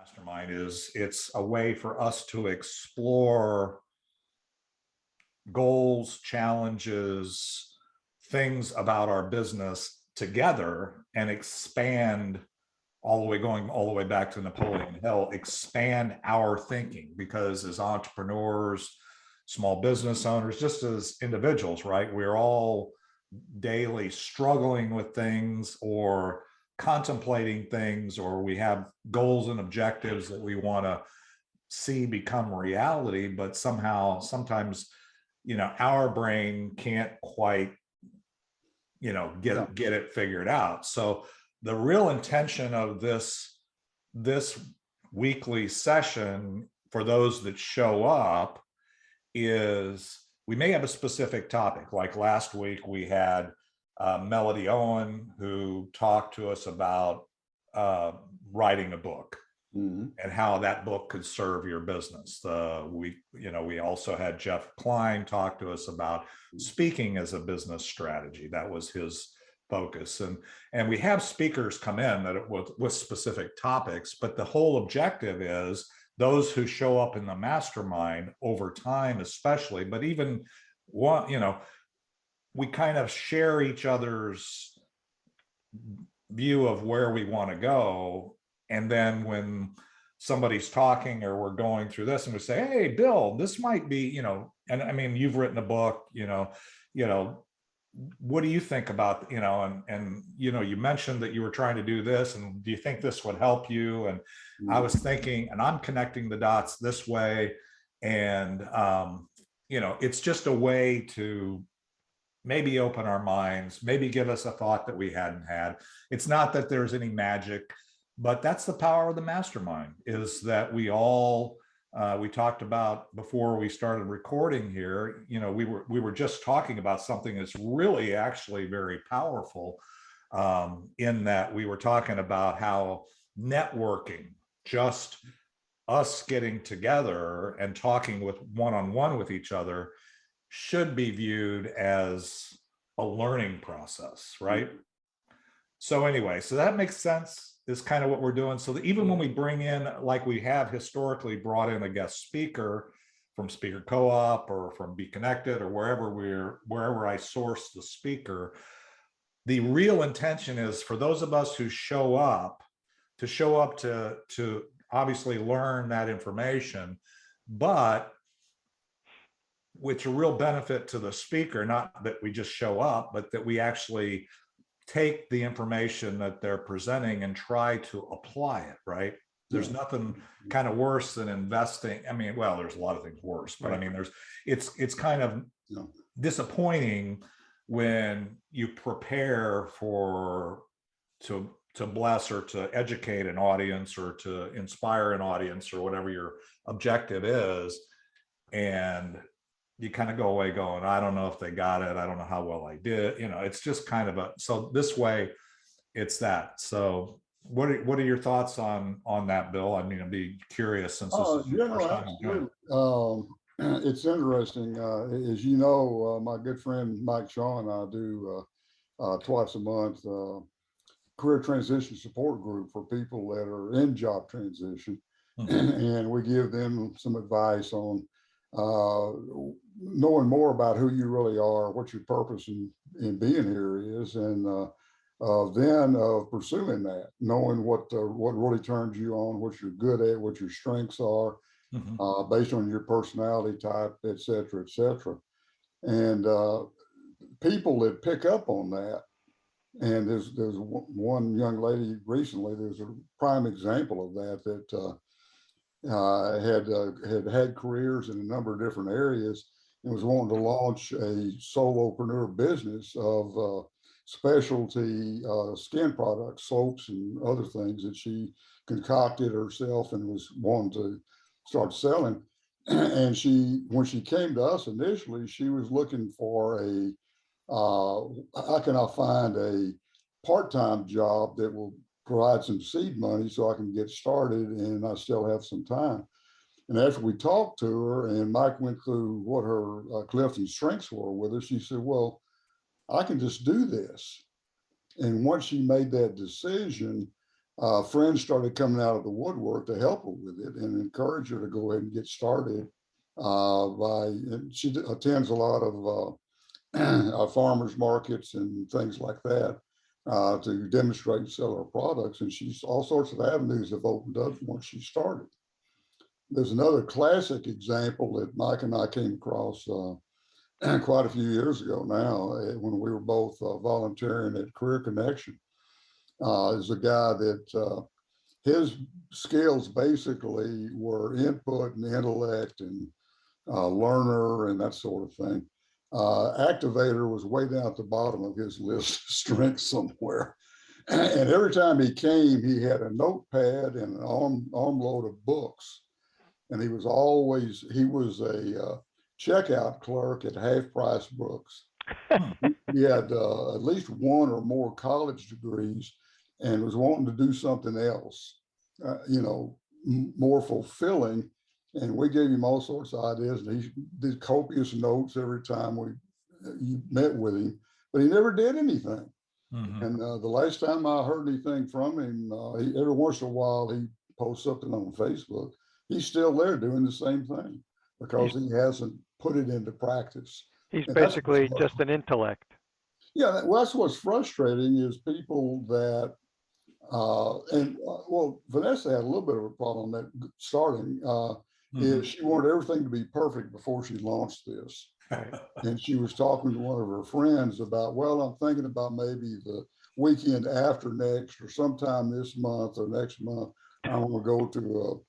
Mastermind is it's a way for us to explore goals, challenges, things about our business together and expand going all the way back to Napoleon Hill, expand our thinking, because as entrepreneurs, small business owners, just as individuals, right, we're all daily struggling with things or contemplating things, or we have goals and objectives that we want to see become reality, but sometimes our brain can't quite get it figured out. So the real intention of this weekly session for those that show up is we may have a specific topic. Like last week we had Melody Owen, who talked to us about writing a book and how that book could serve your business. We also had Jeff Klein talk to us about speaking as a business strategy. That was his focus. And we have speakers come in that with specific topics, but the whole objective is those who show up in the mastermind over time, especially, but even we kind of share each other's view of where we want to go. And then when somebody's talking or we're going through this and we say, hey, Bill, this might be, and I mean, you've written a book, what do you think about, and you mentioned that you were trying to do this, and do you think this would help you? And I was thinking, and I'm connecting the dots this way. And, it's just a way to maybe open our minds, maybe give us a thought that we hadn't had. It's not that there's any magic, but that's the power of the mastermind, is that we all, we talked about before we started recording here, we were just talking about something that's really actually very powerful, in that we were talking about how networking, just us getting together and talking with one-on-one with each other, should be viewed as a learning process, right? So anyway, so that makes sense, is kind of what we're doing. So that even when we bring in, like we have historically brought in a guest speaker from Speaker Co-op or from Be Konnected or wherever I source the speaker, the real intention is for those of us who show up to obviously learn that information, but with a real benefit to the speaker, not that we just show up, but that we actually take the information that they're presenting and try to apply it, right? There's nothing kind of worse than investing. I mean, well, there's a lot of things worse, but I mean, it's kind of disappointing when you prepare to bless or to educate an audience or to inspire an audience or whatever your objective is, and you kind of go away going, I don't know if they got it. I don't know how well I did. It's just kind of so this way it's that. So what are your thoughts on that, Bill? I mean, I'd be curious since this is your first time doing it. It's interesting. As you know, my good friend Mike Shaw and I do twice a month career transition support group for people that are in job transition. And we give them some advice on knowing more about who you really are, what your purpose in being here is, and then pursuing that, knowing what really turns you on, what you're good at, what your strengths are, based on your personality type, et cetera, et cetera. And people that pick up on that, and there's one young lady recently, there's a prime example of that had careers in a number of different areas and was wanting to launch a solopreneur business of specialty skin products, soaps and other things that she concocted herself and was wanting to start selling. And when she came to us initially, she was looking for how can I find a part-time job that will provide some seed money so I can get started and I still have some time. And after we talked to her and Mike went through what her Clifton strengths were with her, she said, well, I can just do this. And once she made that decision, friends started coming out of the woodwork to help her with it and encourage her to go ahead and get started. And she attends a lot of farmers markets and things like that to demonstrate and sell her products. And she's all sorts of avenues have opened up once she started. There's another classic example that Mike and I came across quite a few years ago now when we were both volunteering at Career Connection. Is a guy that his skills basically were input and intellect and learner and that sort of thing. Activator was way down at the bottom of his list of strengths somewhere. And every time he came, he had a notepad and an armload of books. And he was a checkout clerk at half price books. He had at least one or more college degrees and was wanting to do something else, more fulfilling. And we gave him all sorts of ideas, and he did copious notes every time you met with him, but he never did anything. Mhm. And the last time I heard anything from him, every once in a while he posts something on Facebook. He's still there doing the same thing because he hasn't put it into practice. He's And basically just an intellect. yeah, well, that's what's frustrating is people that well, Vanessa had a little bit of a problem that starting Mhm. is she wanted everything to be perfect before she launched this. And she was talking to one of her friends about, well, I'm thinking about maybe the weekend after next or sometime this month or next month, I want to go to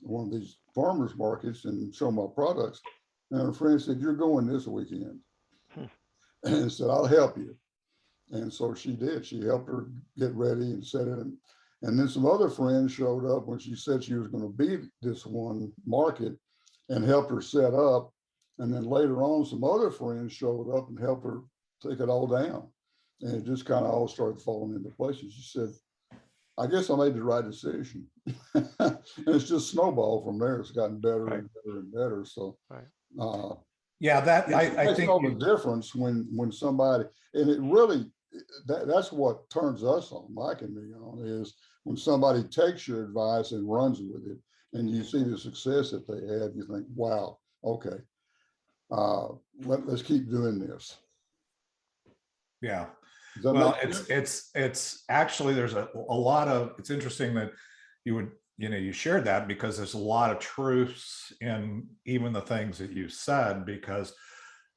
one of these farmers markets and show my products. And her friend said, "You're going this weekend." And said, "I'll help you." And so she did. She helped her get ready and set it. And then some other friends showed up when she said she was going to be at this one market and helped her set up. And then later on, some other friends showed up and helped her take it all down. And it just kind of all started falling into place. And she said, "I guess I made the right decision." And it's just snowballed from there. It's gotten better Right. and better and better. So Yeah, that I think all the difference when somebody, and it really that's what turns us on, Mike and me on, is when somebody takes your advice and runs with it, and you see the success that they had, you think, wow, okay, let's keep doing this. Yeah. Does that Well, make sense? it's actually there's a lot of it's interesting that you shared that because there's a lot of truths in even the things that you said because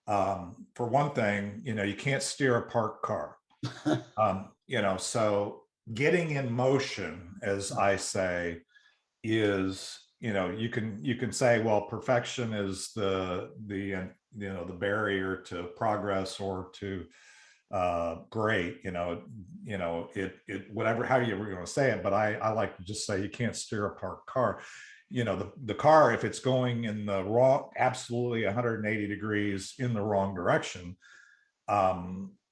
for one thing, you can't steer a parked car. So getting in motion, as I say, is you can say, well, perfection is the barrier to progress or to great, it whatever, how you were going to say it, but I like to just say you can't steer a parked car. The car, if it's going in the wrong, absolutely 180 degrees in the wrong direction,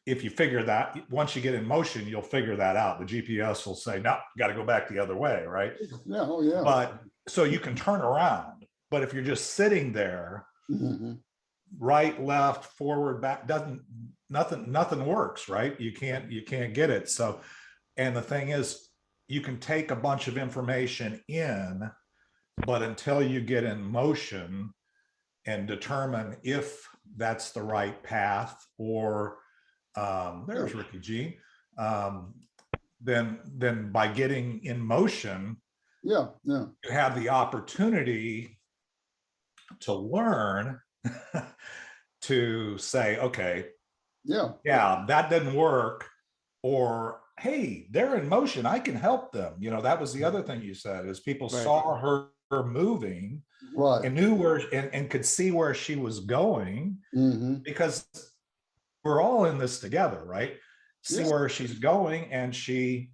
if you figure that once you get in motion, you'll figure that out. The GPS will say, no, got to go back the other way, right? Yeah, oh yeah. But so you can turn around, but if you're just sitting there, Mm-hmm. right, left, forward, back, nothing works, right? You can't get it. So, and the thing is, you can take a bunch of information in, but until you get in motion and determine if that's the right path or there's Ricky G. Then by getting in motion, yeah, you have the opportunity to learn to say, okay, yeah, that didn't work, or hey, they're in motion, I can help them. That was the other thing you said is people Right. saw her moving right. and knew where and could see where she was going Mm-hmm. because we're all in this together, right? See Yeah. where she's going, and she,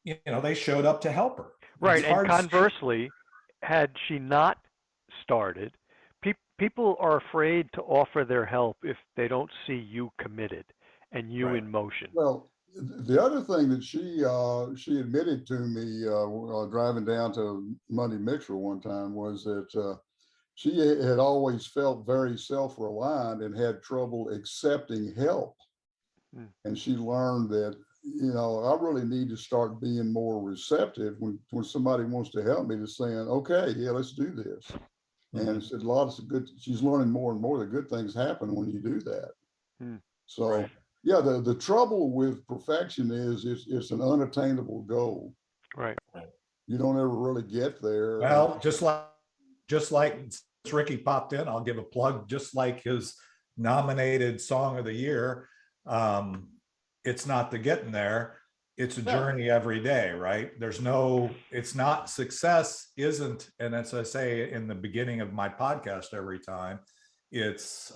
they showed up to help her. Right. It's And hard. conversely, had she not started, people are afraid to offer their help if they don't see you committed and you Right. in motion. Well, the other thing that she admitted to me driving down to Monday Mixer one time was that she had always felt very self-reliant and had trouble accepting help. Hmm. And she learned that I really need to start being more receptive when somebody wants to help me, to saying, okay, yeah, let's do this. And Mhm. it's a lot of good, she's learning more and more that good things happen when you do that. Hmm. So Right. yeah, the trouble with perfection is it's an unattainable goal. Right. You don't ever really get there. And Well, just like Ricky popped in, I'll give a plug, just like his nominated song of the year. Um, it's not the getting there, it's a yeah, journey every day, right? It's not, success isn't, and as I say in the beginning of my podcast every time, it's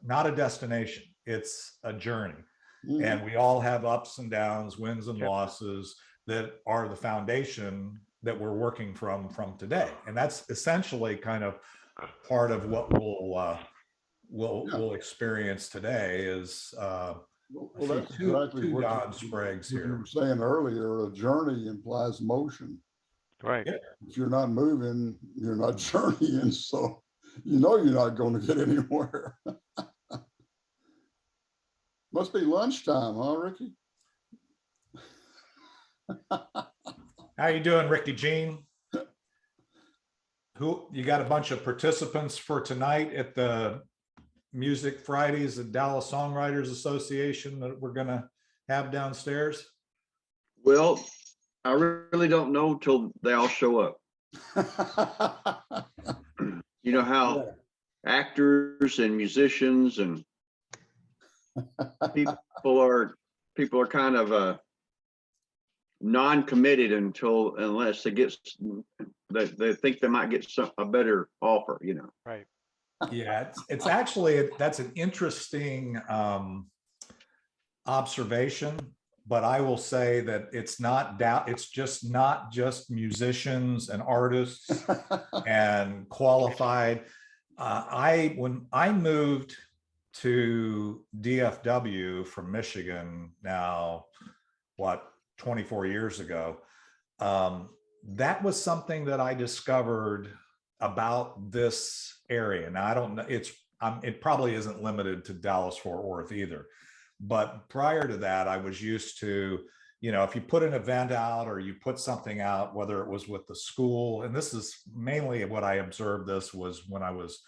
not a destination, it's a journey. mhm, And we all have ups and downs, wins and Yep. losses that are the foundation that we're working from today. And that's essentially kind of part of what yeah. we'll experience today is I Well, see that's two exactly two what Don Spragues you here. were saying earlier. A journey implies motion. Right. Yeah. If you're not moving, you're not journeying. So you're not going to get anywhere. Must be lunchtime, huh, Ricky? How you doing, Ricky Jean? Who you got a bunch of participants for tonight at the Music Fridays at Dallas Songwriters Association that we're gonna have downstairs? Well, I really don't know till they all show up. You know how actors and musicians and people are kind of non-committed unless they think they might get a better offer. Right. Yeah, it's actually, that's an interesting observation, but I will say that it's just not just musicians and artists and qualified. When I moved to DFW from Michigan now, 24 years ago, that was something that I discovered about this area. Now I don't know, it probably isn't limited to Dallas Fort Worth either, but prior to that I was used to, if you put an event out or you put something out, whether it was with the school, and this is mainly what I observed, this was when I was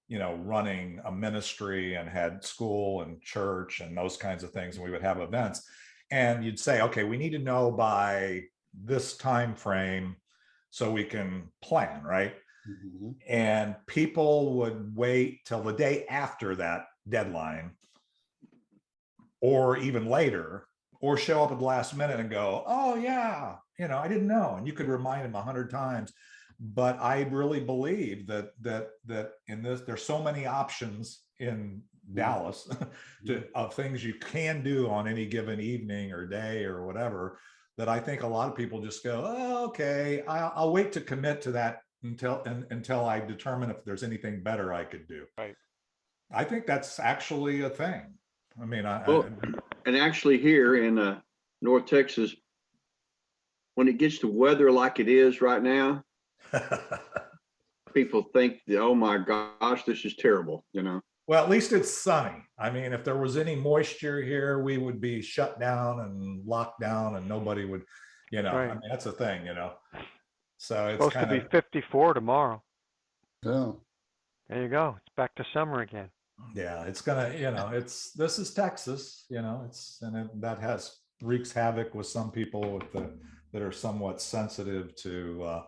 running a ministry and had school and church and those kinds of things, and we would have events, and you'd say, okay, we need to know by this time frame so we can plan, right? Mhm. And people would wait till the day after that deadline or even later, or show up at the last minute and go, oh yeah, I didn't know. And you could remind them 100 times. But I really believe that in this, there's so many options in Dallas of things you can do on any given evening or day or whatever, that I think a lot of people just go, oh, okay, I'll wait to commit to that until I determine if there's anything better I could do. Right. I think that's actually a thing. I mean, Well, and actually here in North Texas, when it gets to weather like it is right now, people think, oh my gosh, this is terrible. well, at least it's sunny. I mean, if there was any moisture here, we would be shut down and locked down and nobody would, Right. I mean, that's a thing, So it's Supposed to kind be of, 54 tomorrow. Yeah. There you go. It's back to summer again. yeah, it's gonna, this is Texas, that wreaks havoc with some people that are somewhat sensitive to,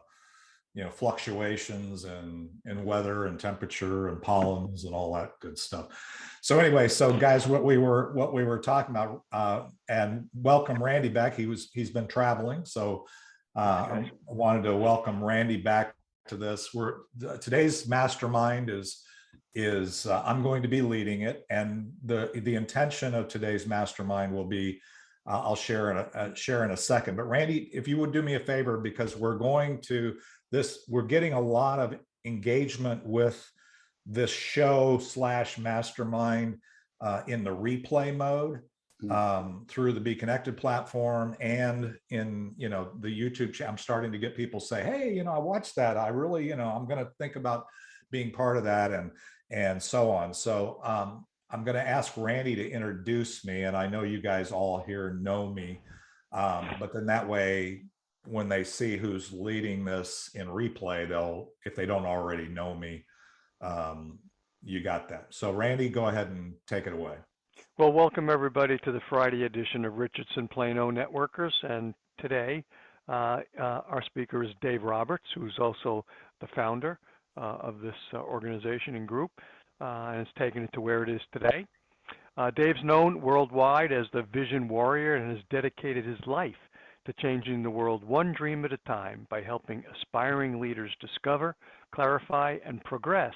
fluctuations in weather and temperature and pollens and all that good stuff. So anyway, so guys, what we were talking about, and welcome Randy back. He's been traveling, so I wanted to welcome Randy back to this. Today's mastermind is I'm going to be leading it, and the intention of today's mastermind will be, I'll share in a second. But Randy, if you would do me a favor, because we're getting a lot of engagement with this show / mastermind in the replay mode through the Be Konnected platform, and in the YouTube channel. I'm starting to get people say, hey, I watched that. I really, I'm going to think about being part of that, and so on. So I'm going to ask Randy to introduce me, and I know you guys all here know me, but then that way, when they see who's leading this in replay, they'll, if they don't already know me, you got that. So Randy, go ahead and take it away. Well, welcome everybody to the Friday edition of Richardson Plano Networkers. And today, our speaker is Dave Roberts, who's also the founder of this organization and group, and has taken it to where it is today. Dave's known worldwide as the Vision Warrior and has dedicated his life to changing the world one dream at a time by helping aspiring leaders discover, clarify, and progress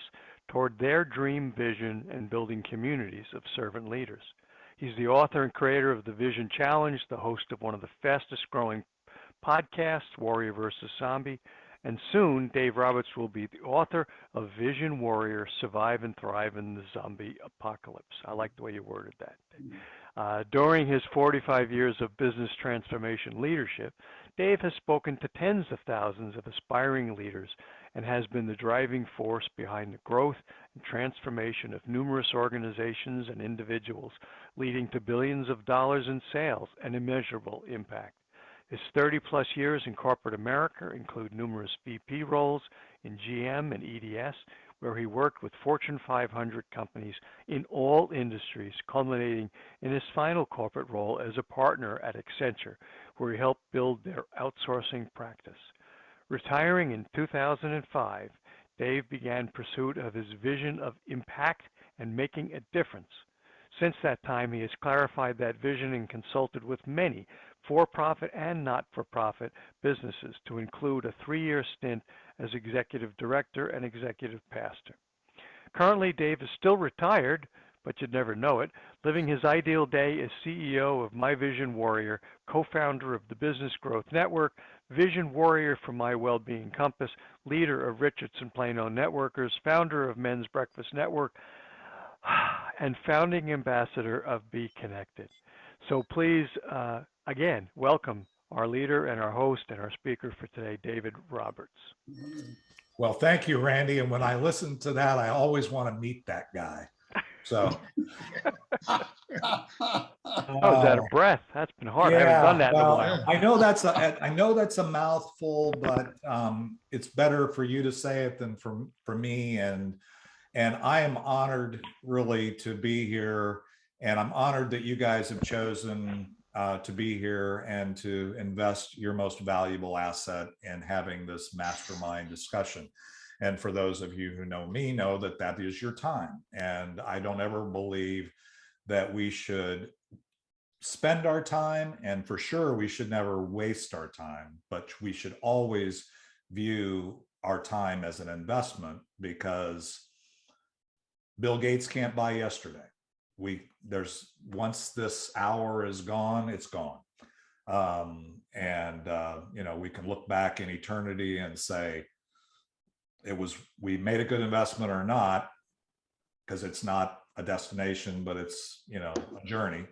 toward their dream vision and building communities of servant leaders. He's the author and creator of the Vision Challenge, the host of one of the fastest growing podcasts, Warrior versus Zombie, and soon Dave Roberts will be the author of Vision Warrior, Survive and Thrive in the Zombie Apocalypse. I like the way you worded that. During his 45 years of business transformation leadership, Dave has spoken to tens of thousands of aspiring leaders and has been the driving force behind the growth and transformation of numerous organizations and individuals, leading to billions of dollars in sales and immeasurable impact. His 30-plus years in corporate America include numerous VP roles in GM and EDS, where he worked with Fortune 500 companies in all industries, culminating in his final corporate role as a partner at Accenture, where he helped build their outsourcing practice. Retiring in 2005, Dave began pursuit of his vision of impact and making a difference. Since that time, he has clarified that vision and consulted with many for-profit and not-for-profit businesses, to include a 3-year stint as executive director and executive pastor. Currently, Dave is still retired, but you'd never know it, living his ideal day as CEO of My Vision Warrior, co-founder of the Business Growth Network, Vision Warrior for My Wellbeing Compass, leader of Richardson Plano Networkers, founder of Men's Breakfast Network, and founding ambassador of Be Konnected. So please, again, welcome our leader and our host and our speaker for today, David Roberts. Well, thank you, Randy. And when I listen to that, I always want to meet that guy. So. I was out of breath. That's been hard. I haven't done that in a while. I know that's a mouthful, but it's better for you to say it than for me. And I am honored really to be here. And I'm honored that you guys have chosen to be here and to invest your most valuable asset in having this mastermind discussion. And for those of you who know me, know that that is your time. And I don't ever believe that we should spend our time, and for sure we should never waste our time, but we should always view our time as an investment, because Bill Gates can't buy yesterday. Once this hour is gone, it's gone. We can look back in eternity and say, we made a good investment or not, because it's not a destination, but it's, a journey.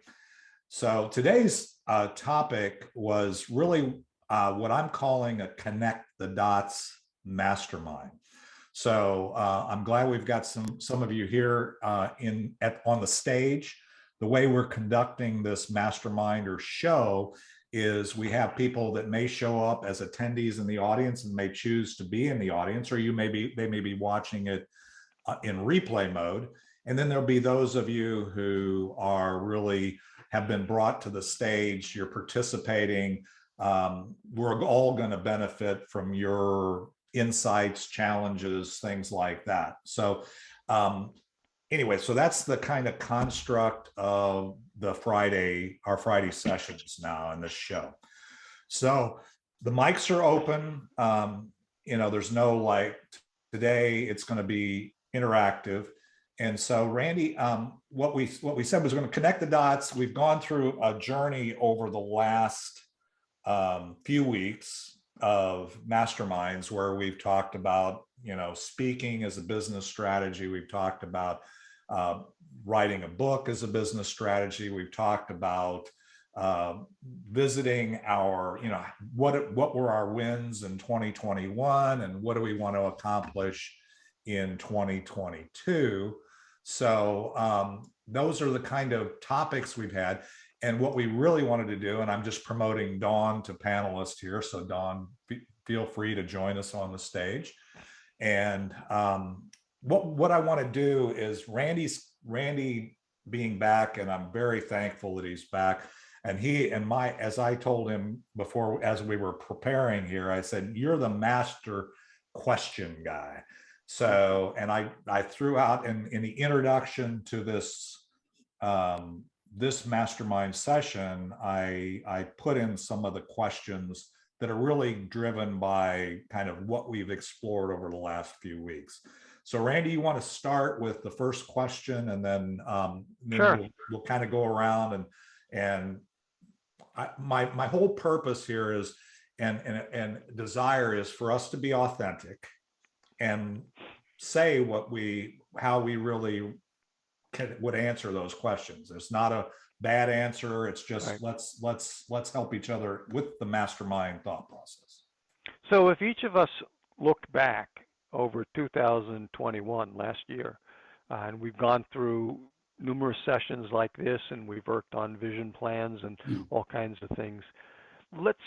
So today's topic was really what I'm calling a Connect the Dots Mastermind. So I'm glad we've got some of you here on the stage. The way we're conducting this mastermind or show is we have people that may show up as attendees in the audience and may choose to be in the audience, or they may be watching it in replay mode. And then there'll be those of you who have been brought to the stage. You're participating. We're all going to benefit from your insights, challenges, things like that. So anyway, so that's the kind of construct of our Friday sessions now in this show. So the mics are open. There's no today it's going to be interactive. And so Randy, what we said was we're going to connect the dots. We've gone through a journey over the last few weeks of masterminds where we've talked about, speaking as a business strategy. We've talked about writing a book as a business strategy. We've talked about visiting our, what were our wins in 2021 and what do we want to accomplish in 2022. So those are the kind of topics we've had. And what we really wanted to do, and I'm just promoting Dawn to panelist here. So Dawn, feel free to join us on the stage. And what I want to do is Randy being back, and I'm very thankful that he's back. And as I told him before, as we were preparing here, I said, you're the master question guy. So, and I threw out in the introduction to this this mastermind session, I put in some of the questions that are really driven by kind of what we've explored over the last few weeks. So Randy, you want to start with the first question, and then, Sure. we'll kind of go around, and my whole purpose here is, and desire is for us to be authentic and say how we really would answer those questions. It's not a bad answer. It's just Right. let's help each other with the mastermind thought process. So if each of us looked back over 2021, last year, and we've gone through numerous sessions like this, and we've worked on vision plans and all kinds of things, let's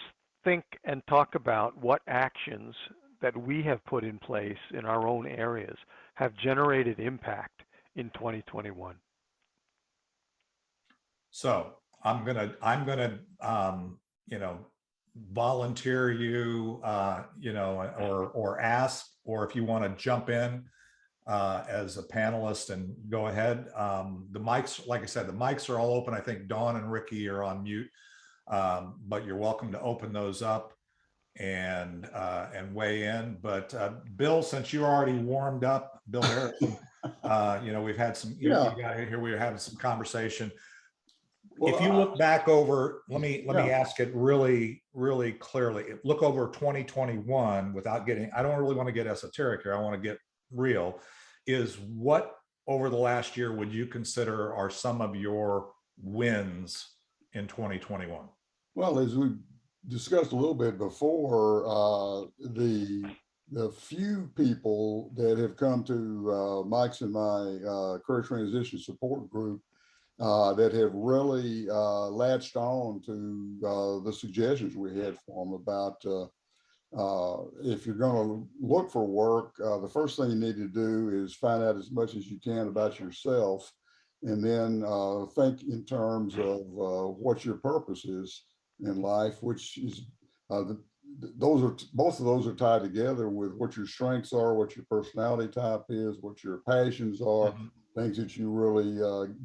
think and talk about what actions that we have put in place in our own areas have generated impact in 2021. So I'm gonna volunteer you, or ask, or if you want to jump in as a panelist and go ahead. The mics, like I said, the mics are all open. I think Dawn and Ricky are on mute, but you're welcome to open those up and weigh in. But Bill, since you're already warmed up, Bill Harrison, we've had some, you got here, we were having some conversation. Well, if you look back over, let me ask it really, really clearly. Look over 2021 without getting, I don't really want to get esoteric here. I want to get real. Is what over the last year would you consider are some of your wins in 2021? Well, as we discussed a little bit before, the few people that have come to Mike's and my career transition support group that have really latched on to the suggestions we had for them about if you're going to look for work, the first thing you need to do is find out as much as you can about yourself, and then think in terms of what your purpose is in life, which is both of those are tied together with what your strengths are, what your personality type is, what your passions are, things that you really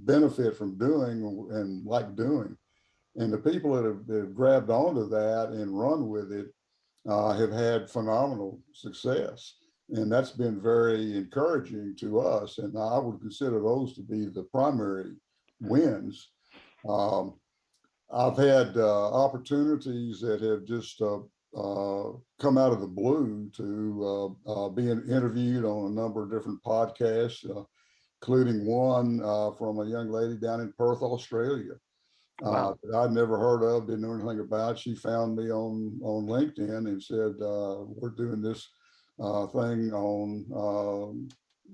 benefit from doing and like doing. And the people that have grabbed onto that and run with it have had phenomenal success. And that's been very encouraging to us. And I would consider those to be the primary wins. I've had opportunities that have just come out of the blue to be interviewed on a number of different podcasts, including one from a young lady down in Perth, Australia. Wow. That I'd never heard of, didn't know anything about. She found me on LinkedIn and said, we're doing this thing on,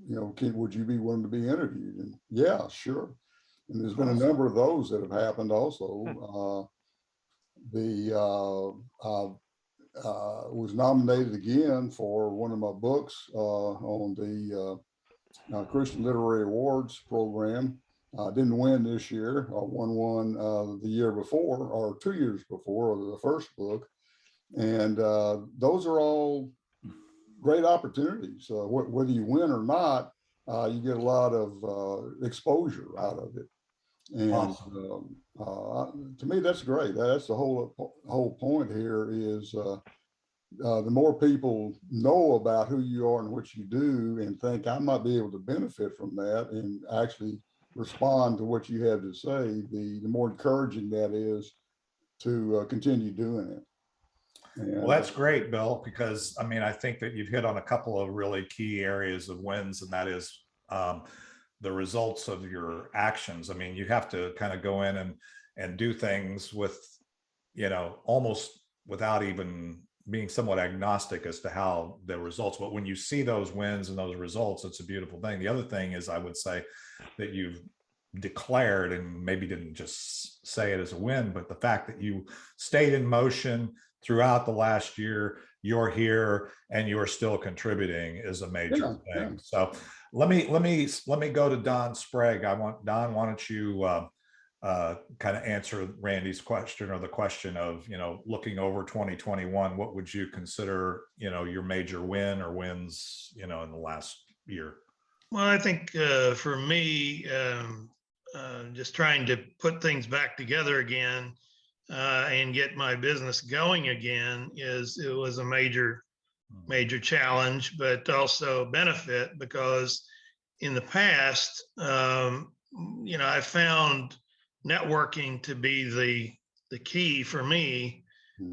would you be willing to be interviewed? And yeah, sure. And there's been a number of those that have happened also. Was nominated again for one of my books on the Christian Literary Awards program. Didn't win this year. I won one the year before, or 2 years before, the first book. And those are all great opportunities. Whether you win or not, you get a lot of exposure out of it. And to me, that's great. That's the whole point here is the more people know about who you are and what you do and think I might be able to benefit from that and actually respond to what you have to say, the more encouraging that is to continue doing it. And, well, that's great, Bill, because I mean, I think that you've hit on a couple of really key areas of wins, and that is the results of your actions. I mean, you have to kind of go in and do things with, almost without even being somewhat agnostic as to how the results, but when you see those wins and those results, it's a beautiful thing. The other thing is, I would say that you've declared, and maybe didn't just say it as a win, but the fact that you stayed in motion throughout the last year, you're here and you're still contributing is a major thing. So let me go to Don Sprague. Don, why don't you kind of answer Randy's question, or the question of, looking over 2021, what would you consider, your major win or wins, in the last year? Well, I think for me, just trying to put things back together again and get my business going again it was a major challenge, but also benefit, because in the past, I found networking to be the key for me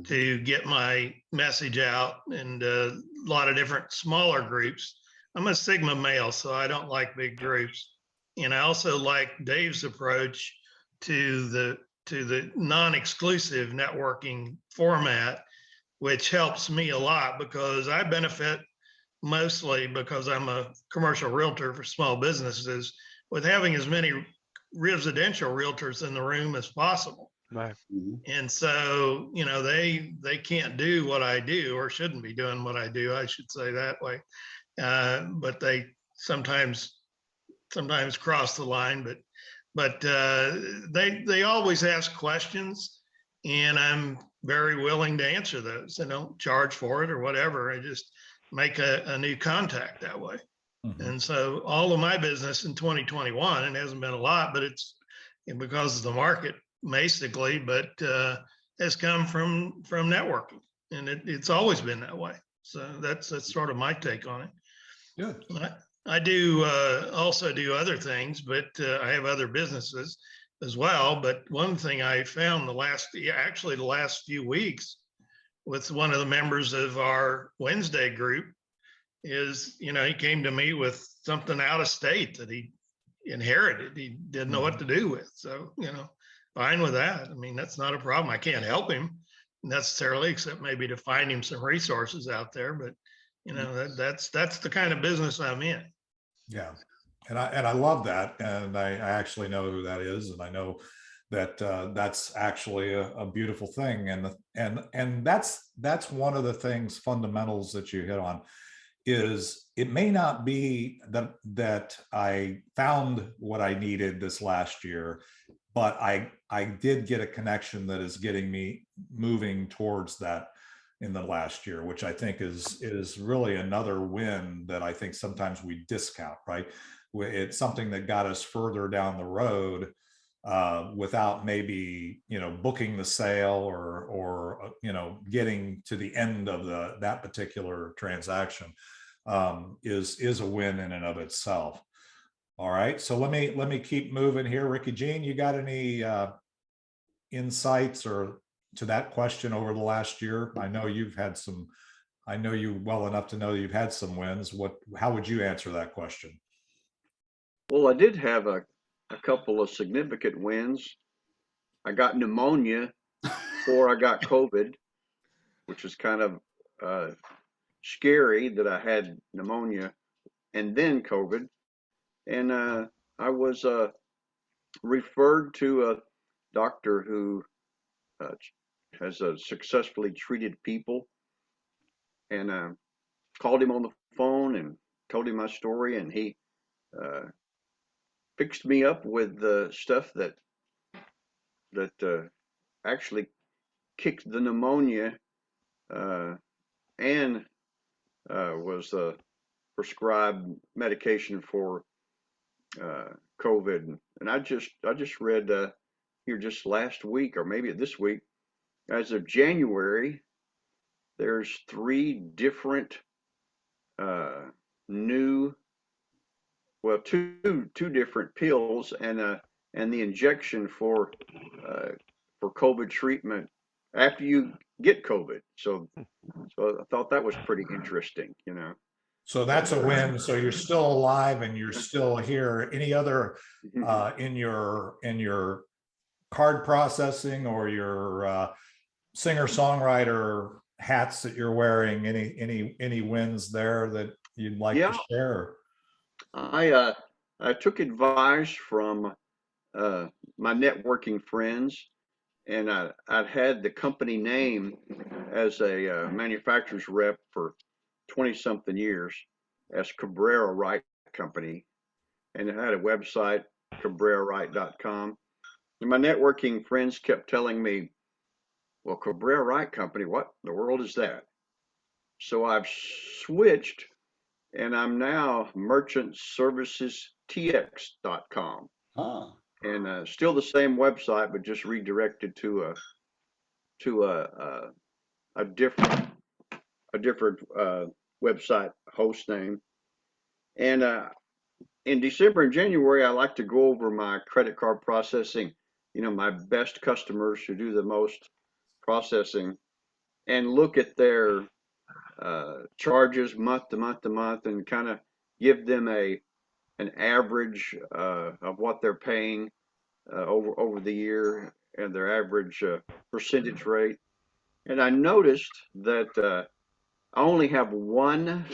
to get my message out, and a lot of different smaller groups. I'm a Sigma male, so I don't like big groups. And I also like Dave's approach to the non-exclusive networking format, which helps me a lot, because I benefit mostly because I'm a commercial realtor for small businesses, with having as many residential realtors in the room as possible. Right. And so, they can't do what I do, or shouldn't be doing what I do, I should say that way. But they sometimes cross the line, but they always ask questions, and I'm very willing to answer those. I don't charge for it or whatever. I just make a new contact that way. And so all of my business in 2021, it hasn't been a lot, but it's because of the market basically, but has come from networking, and it's always been that way. So that's sort of my take on it. Good. I do also do other things, but I have other businesses as well. But one thing I found the last few weeks with one of the members of our Wednesday group is, he came to me with something out of state that he inherited. He didn't know what to do with. So, fine with that. I mean, that's not a problem. I can't help him necessarily, except maybe to find him some resources out there. But that's the kind of business I'm in. Yeah. And I love that. And I actually know who that is. And I know that that's actually a beautiful thing. And that's one of the things, fundamentals that you hit on, is it may not be that I found what I needed this last year, but I did get a connection that is getting me moving towards that in the last year, which I think is really another win that I think sometimes we discount, right? It's something that got us further down the road without maybe, booking the sale or getting to the end of that particular transaction is a win in and of itself. All right, so let me keep moving here. Ricky Jean, you got any insights or to that question over the last year? I know you well enough to know you've had some wins. How would you answer that question? Well, I did have a couple of significant wins. I got pneumonia before I got COVID, which was kind of scary that I had pneumonia and then COVID. And I was referred to a doctor who has successfully treated people, and called him on the phone and told him my story, and he fixed me up with the stuff that actually kicked the pneumonia and was prescribed medication for COVID. And I just read here just last week, or maybe this week, as of January, there's 3 different two different pills and the injection for COVID treatment after you get COVID. So I thought that was pretty interesting, So that's a win. So you're still alive and you're still here. Any other in your card processing or your singer-songwriter hats that you're wearing? Any wins there that you'd like to share? I took advice from my networking friends, and I'd had the company name as a manufacturer's rep for 20 something years as Cabrera Wright Company, and I had a website, CabreraWright.com. And my networking friends kept telling me, well, Cabrera Wright Company, what the world is that? So I've switched, and I'm now merchantservicestx.com, Ah, and still the same website, but just redirected to a different website host name. And in December and January, I like to go over my credit card processing. You know, my best customers who do the most processing, and look at their charges month to month to month, and kind of give them an average of what they're paying over the year, and their average percentage rate. And I noticed that I only have one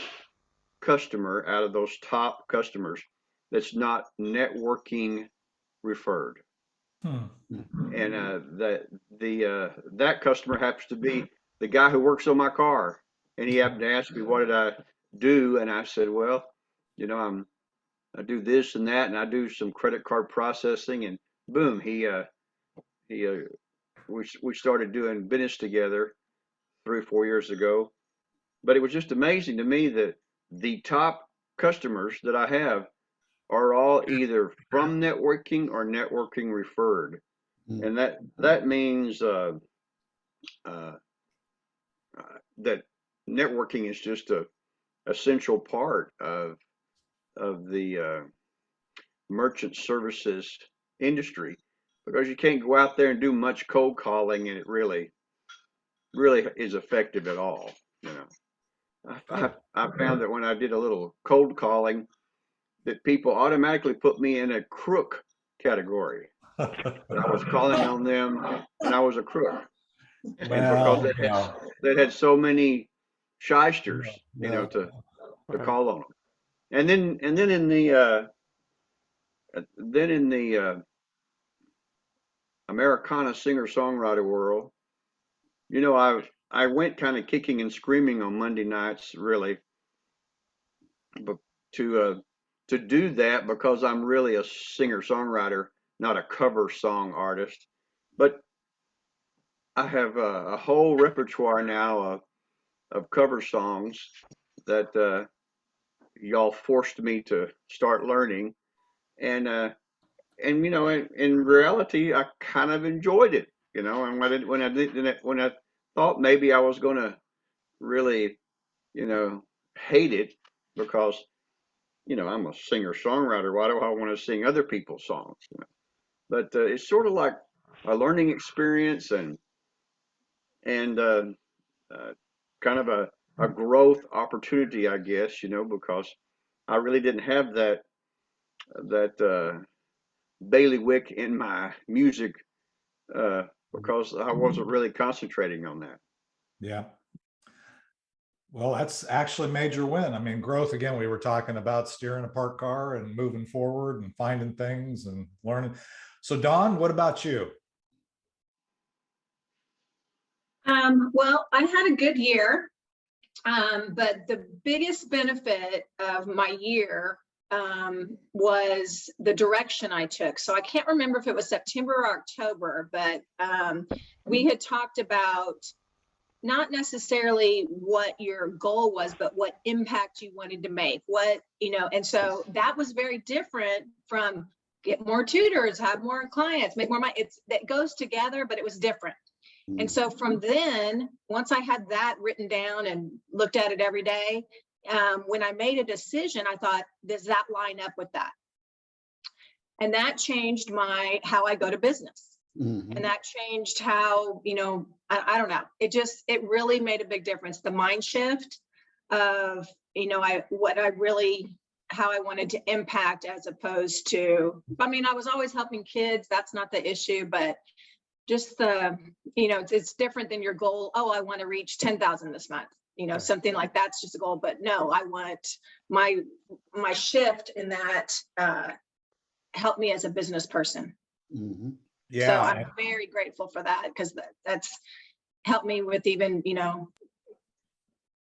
customer out of those top customers that's not networking referred. Hmm. And that customer happens to be the guy who works on my car, and he happened to ask me what did I do, and I said, well, you know, I do this and that, and I do some credit card processing, and boom, we started doing business together 3 or 4 years ago. But it was just amazing to me that the top customers that I have are all either from networking or networking referred, and that means uh, that networking is just a essential part of the merchant services industry, because you can't go out there and do much cold calling, and it really is effective at all. You know, I found that when I did a little cold calling, that people automatically put me in a crook category. That I was calling on them, and I was a crook, and because Well, you know, they had so many shysters, you know, yeah. to Right. call on them. And then in the Americana singer-songwriter world, you know, I went kind of kicking and screaming on Monday nights, really, but to do that, because I'm really a singer-songwriter, not a cover song artist. But I have a whole repertoire now of cover songs that y'all forced me to start learning, and you know, in reality, I kind of enjoyed it, you know. And when I thought maybe I was going to really, you know, hate it, because, you know, I'm a singer songwriter. Why do I want to sing other people's songs? You know? But it's sort of like a learning experience, and kind of a growth opportunity, I guess, you know, because I really didn't have that bailiwick in my music, because I wasn't really concentrating on that. yeah. Well, that's actually a major win. I mean, growth, again, we were talking about steering a parked car and moving forward and finding things and learning. So Dawn, what about you? Well, I had a good year, but the biggest benefit of my year was the direction I took. So I can't remember if it was September or October, but we had talked about not necessarily what your goal was, but what impact you wanted to make, what, you know, and so that was very different from get more tutors, have more clients, make more money. That goes together, but it was different. And so from then, once I had that written down and looked at it every day, when I made a decision, I thought, does that line up with that? And that changed how I go to business. And that changed how, you know, I don't know. It really made a big difference. The mind shift of, you know, how I wanted to impact, as opposed to, I mean, I was always helping kids. That's not the issue, but just the, you know, it's different than your goal. Oh, I want to reach 10,000 this month, you know, something like that's just a goal. But no, I want my shift in that help me as a business person. Mhm. So Yeah. I'm very grateful for that, because that's helped me with even,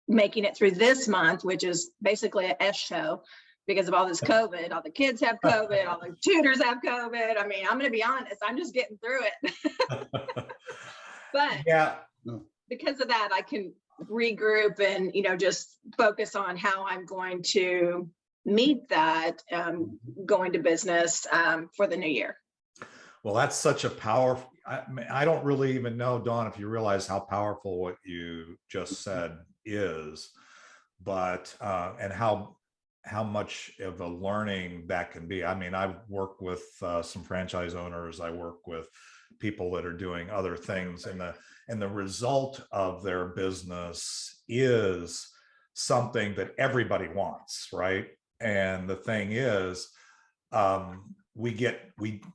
making it through this month, which is basically a S show because of all this COVID. All the kids have COVID, all the tutors have COVID. I mean, I'm going to be honest, I'm just getting through it. But Yeah. because of that, I can regroup and, just focus on how I'm going to meet that going to business for the new year. Well, that's such a powerful, I mean, I don't really even know, Dawn, if you realize how powerful what you just said is, but, and how much of a learning that can be. I mean, I've worked with some franchise owners. I work with people that are doing other things, and the result of their business is something that everybody wants, right? And the thing is,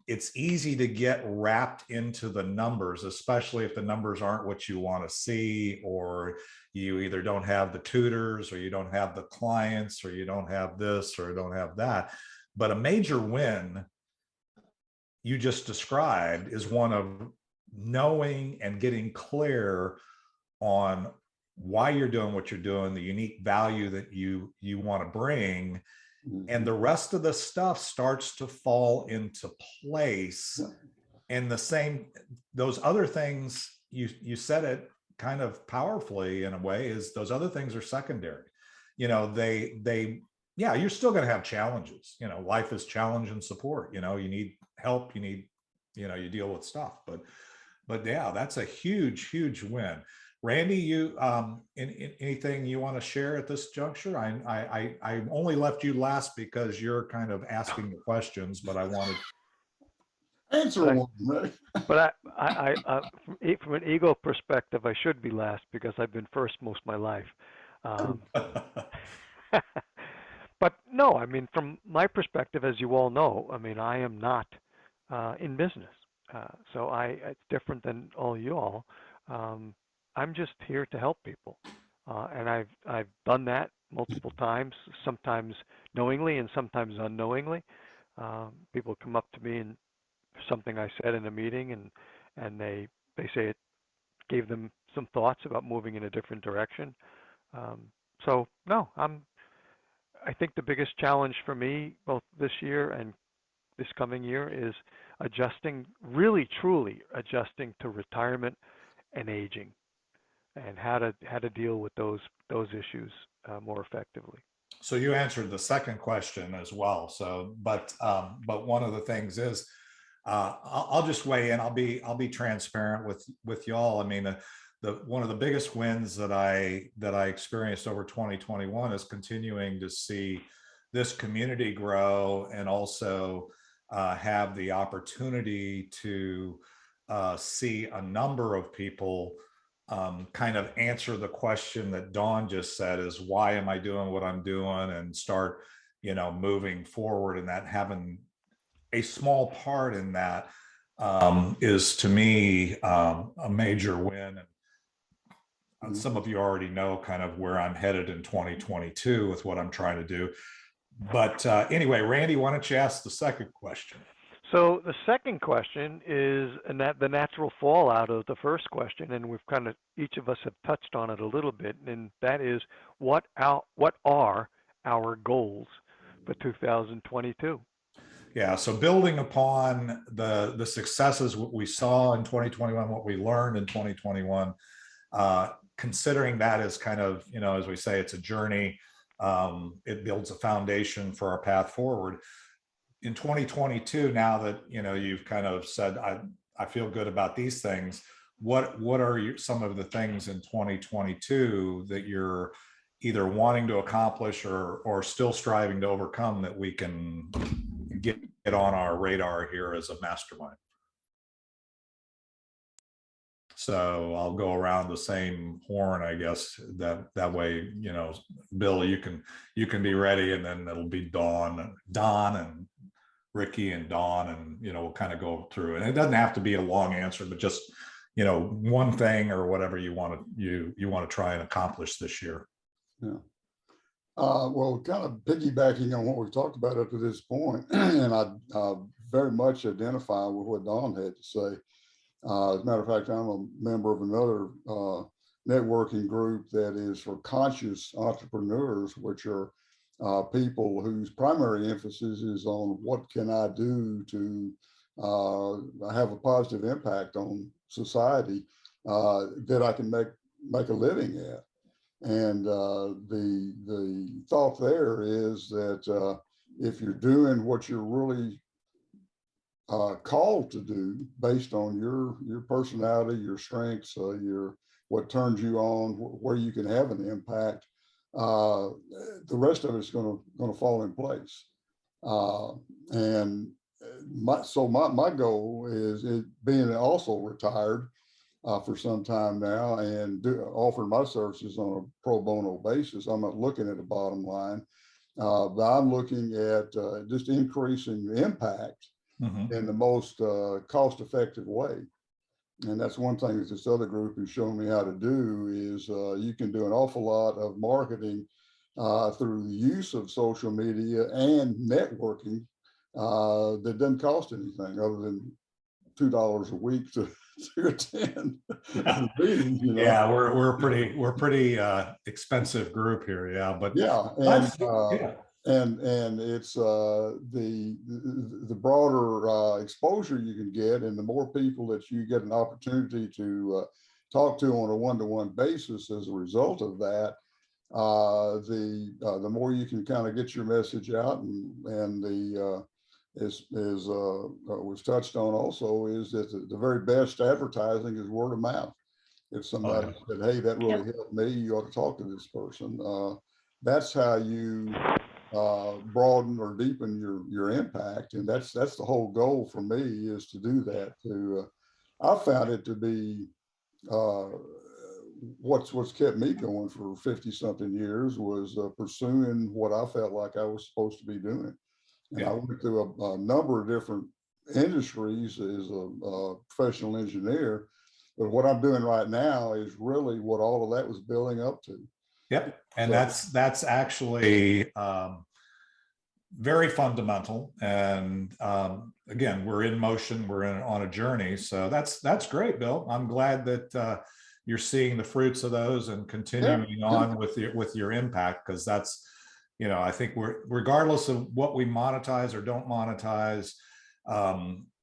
it's easy to get wrapped into the numbers, especially if the numbers aren't what you want to see, or you either don't have the tutors, or you don't have the clients, or you don't have this, or don't have that. But a major win you just described is one of knowing and getting clear on why you're doing what you're doing, the unique value that you want to bring, and the rest of the stuff starts to fall into place. And those other things, you said it kind of powerfully in a way, is those other things are secondary. Yeah, you're still going to have challenges. Life is challenge and support. You need help, you need, you deal with stuff, but yeah, that's a huge win. Randy, you anything you want to share at this juncture? I only left you last because you're kind of asking the questions, but I wanted Answer Right. one, right? But from an ego perspective, I should be last because I've been first most of my life. But no, I mean, from my perspective, as you all know, I mean, I am not in business, so it's different than all you all. I'm just here to help people, and I've done that multiple times, sometimes knowingly and sometimes unknowingly. People come up to me and something I said in a meeting, and they say it gave them some thoughts about moving in a different direction. So no, I think the biggest challenge for me, both this year and this coming year, is really truly adjusting to retirement and aging, and how to deal with those issues more effectively. So you answered the second question as well. So, but one of the things is, I'll just weigh in. I'll be transparent with y'all. I mean, one of the biggest wins that I experienced over 2021 is continuing to see this community grow, and also have the opportunity to see a number of people kind of answer the question that Dawn just said, is why am I doing what I'm doing, and start, moving forward. And that having a small part in that is, to me, a major win. And some of you already know kind of where I'm headed in 2022 with what I'm trying to do. But anyway, Randy, why don't you ask the second question? So the second question is the natural fallout of the first question, and we've kind of, each of us have touched on it a little bit, and that is, what are our goals for 2022? Yeah, so building upon the successes what we saw in 2021, what we learned in 2021, considering that as kind of, as we say, it's a journey. It builds a foundation for our path forward. In 2022, now that you've kind of said, I feel good about these things, what are some of the things in 2022 that you're either wanting to accomplish or still striving to overcome, that we can get on our radar here as a mastermind? So I'll go around the same horn, I guess, that way, Bill, you can be ready, and then it'll be Don and Ricky and Dawn, and we'll kind of go through. And it doesn't have to be a long answer, but just one thing or whatever you want to try and accomplish this year. Yeah. Well, kind of piggybacking on what we've talked about up to this point, and I very much identify with what Don had to say. As a matter of fact, I'm a member of another networking group that is for conscious entrepreneurs, which are people whose primary emphasis is on what can I do to have a positive impact on society that I can make a living at. And the thought there is that if you're doing what you're really called to do based on your personality, your strengths, what turns you on, where you can have an impact, the rest of it's going to fall in place. And my goal is being also retired for some time now and offering my services on a pro bono basis. I'm not looking at the bottom line, but I'm looking at just increasing the impact in the most cost-effective way. And that's one thing that this other group has shown me how to do is you can do an awful lot of marketing through the use of social media and networking that doesn't cost anything other than $2 a week to attend the meetings, you know? Yeah, we're pretty expensive group here. Yeah, but yeah, and it's the broader exposure you can get, and the more people that you get an opportunity to talk to on a one-to-one basis as a result of that, the more you can kind of get your message out, and the as was touched on also is that the very best advertising is word of mouth. If somebody said, hey, that really helped me, you ought to talk to this person. That's how you broaden or deepen your impact. And that's the whole goal for me, is to do that. I found it to be what's kept me going for 50 something years was pursuing what I felt like I was supposed to be doing. And I went through a number of different industries as a professional engineer, but what I'm doing right now is really what all of that was building up to. Yep, and that's actually very fundamental. And again, we're in motion, we're on a journey, so that's great, Bill. I'm glad that you're seeing the fruits of those and continuing on with your impact, because that's, you know, I think regardless of what we monetize or don't monetize,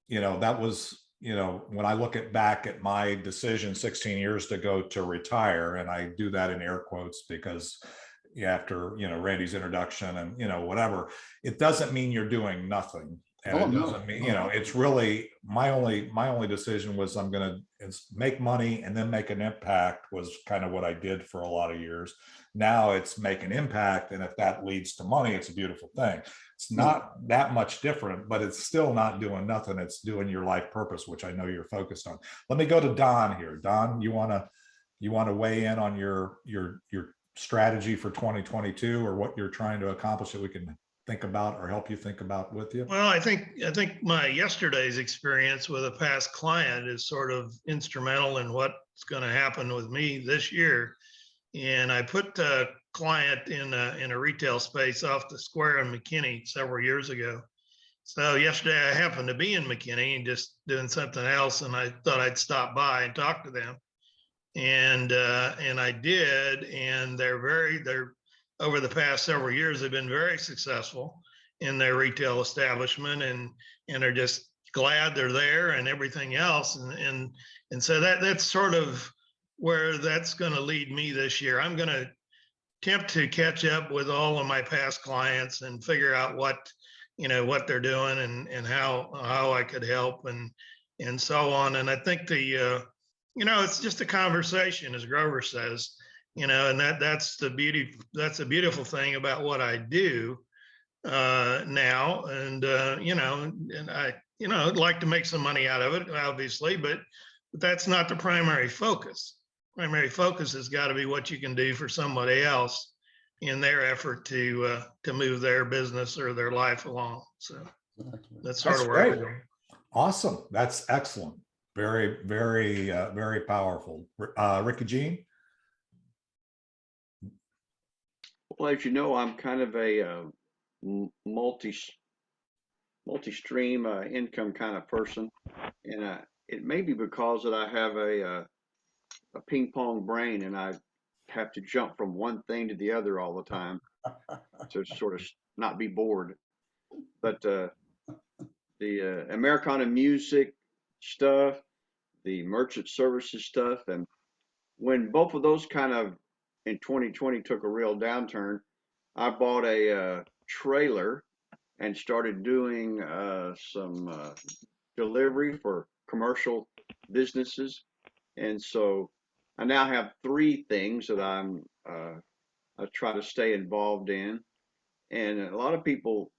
you know, that was, you know, when I look back at my decision 16 years ago to retire, and I do that in air quotes because after, you know, Randy's introduction and, you know, whatever, it doesn't mean you're doing nothing. And it doesn't mean, you know, it's really my only decision was I'm going to make money and then make an impact, was kind of what I did for a lot of years. Now it's make an impact. And if that leads to money, it's a beautiful thing. It's not that much different, but it's still not doing nothing. It's doing your life purpose, which I know you're focused on. Let me go to Don here. Don, you want to weigh in on your strategy for 2022 or what you're trying to accomplish that we can think about or help you think about with you? Well, I think my yesterday's experience with a past client is sort of instrumental in what's going to happen with me this year. And I put a client in a retail space off the square in McKinney several years ago. So yesterday I happened to be in McKinney and just doing something else, and I thought I'd stop by and talk to them. And I did, and they're over the past several years, they've been very successful in their retail establishment, and are just glad they're there and everything else. And so that's sort of where that's going to lead me this year. I'm going to attempt to catch up with all of my past clients and figure out what they're doing and how I could help and so on. And I think it's just a conversation, as Grover says, and that's the beautiful thing about what I do now. And and I'd like to make some money out of it, obviously, but that's not the primary focus. Primary focus has got to be what you can do for somebody else in their effort to move their business or their life along. So that's sort of where I'm going. Awesome. That's excellent. Very, very, very powerful. Ricky Jean? Well, as you know, I'm kind of a multi-stream income kind of person, and it may be because that I have a ping pong brain, and I have to jump from one thing to the other all the time to sort of not be bored. But the Americana music stuff, the merchant services stuff, and when both of those kind of in 2020 took a real downturn, I bought a trailer and started doing some delivery for commercial businesses. And so I now have three things that I try to stay involved in. And a lot of people